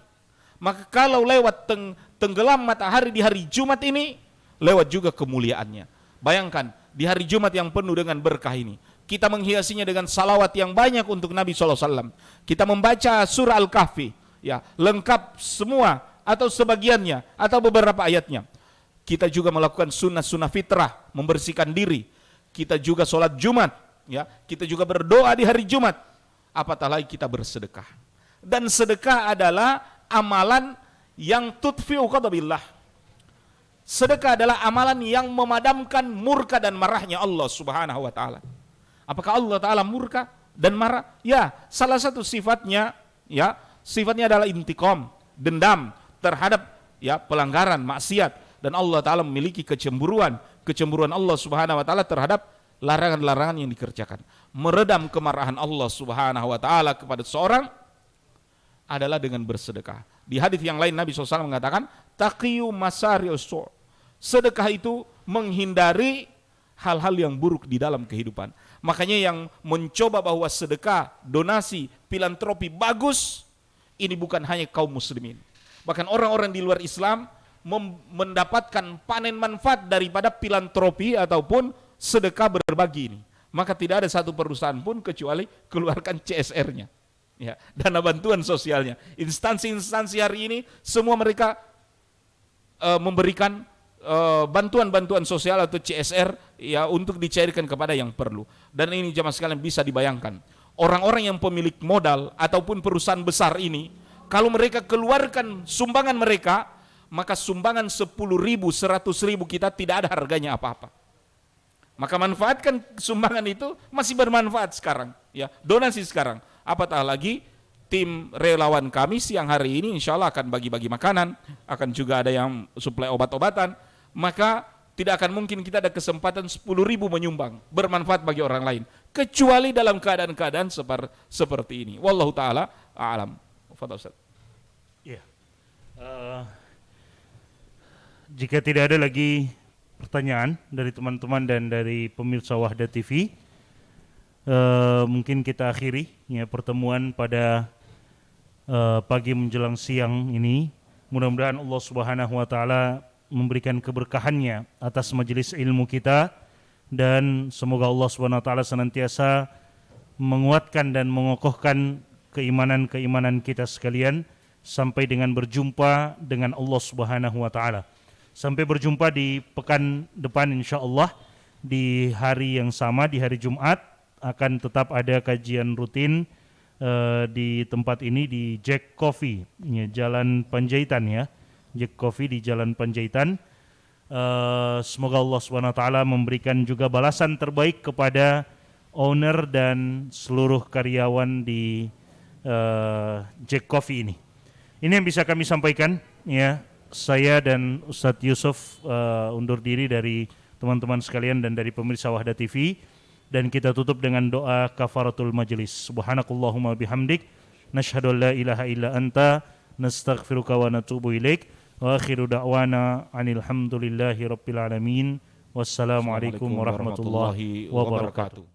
Maka kalau lewat tenggelam matahari di hari Jumat ini, lewat juga kemuliaannya. Bayangkan, di hari Jumat yang penuh dengan berkah ini, kita menghiasinya dengan salawat yang banyak untuk Nabi SAW. Kita membaca surah Al-Kahfi, ya, lengkap semua atau sebagiannya atau beberapa ayatnya. Kita juga melakukan sunnah-sunnah fitrah, membersihkan diri. Kita juga sholat Jumat, ya. Kita juga berdoa di hari Jumat. Apatah lagi kita bersedekah. Dan sedekah adalah amalan yang tudfi'u ghadabillah. Sedekah adalah amalan yang memadamkan murka dan marahnya Allah Subhanahu wa taala. Apakah Allah taala murka dan marah? Ya, salah satu sifatnya, ya, sifatnya adalah intiqam, dendam terhadap, ya, pelanggaran, maksiat. Dan Allah taala memiliki kecemburuan Allah Subhanahu wa taala terhadap larangan-larangan yang dikerjakan. Meredam kemarahan Allah Subhanahu wa taala kepada seorang adalah dengan bersedekah. Di hadis yang lain Nabi SAW mengatakan, taqiyu masari'us su'. Sedekah itu menghindari hal-hal yang buruk di dalam kehidupan. Makanya yang mencoba bahwa sedekah, donasi, filantropi bagus, ini bukan hanya kaum muslimin. Bahkan orang-orang di luar Islam mendapatkan panen manfaat daripada filantropi ataupun sedekah berbagi ini. Maka tidak ada satu perusahaan pun kecuali keluarkan CSR-nya, ya, dana bantuan sosialnya. Instansi-instansi hari ini semua mereka memberikan bantuan-bantuan sosial atau CSR, ya, untuk dicairkan kepada yang perlu. Dan ini jamaah sekalian bisa dibayangkan, orang-orang yang pemilik modal ataupun perusahaan besar ini kalau mereka keluarkan sumbangan mereka, maka sumbangan 10.000, 100.000 kita tidak ada harganya apa-apa. Maka manfaatkan sumbangan itu, masih bermanfaat sekarang, ya, donasi sekarang. Apatah lagi tim relawan kami siang hari ini insya Allah akan bagi-bagi makanan, akan juga ada yang suplai obat-obatan, maka tidak akan mungkin kita ada kesempatan 10.000 menyumbang, bermanfaat bagi orang lain, kecuali dalam keadaan-keadaan seperti ini. Wallahu ta'ala a'lam. Fadhal Ustaz. Ya. Jika tidak ada lagi pertanyaan dari teman-teman dan dari pemirsa Wahda TV, mungkin kita akhiri ya pertemuan pada pagi menjelang siang ini. Mudah-mudahan Allah Subhanahu wa taala memberikan keberkahannya atas majelis ilmu kita, dan semoga Allah Subhanahu wa taala senantiasa menguatkan dan mengokohkan keimanan-keimanan kita sekalian sampai dengan berjumpa dengan Allah Subhanahu wa taala. Sampai berjumpa di pekan depan insyaallah di hari yang sama, di hari Jumat akan tetap ada kajian rutin di tempat ini di Jack Coffee, ya, Jalan Panjaitan ya. Jack Coffee di Jalan Panjaitan. Semoga Allah Subhanahu wa taala memberikan juga balasan terbaik kepada owner dan seluruh karyawan di Jack Coffee ini. Ini yang bisa kami sampaikan ya. Saya dan Ustadz Yusuf undur diri dari teman-teman sekalian dan dari pemirsa Wahda TV, dan kita tutup dengan doa kafaratul majlis. Subhanakallahumma bihamdik nashhadu an la ilaha illa anta nastaghfiruka wa natubu ilaik wa akhiru da'wana anil hamdulillahi rabbil alamin. Wassalamualaikum warahmatullahi wabarakatuh.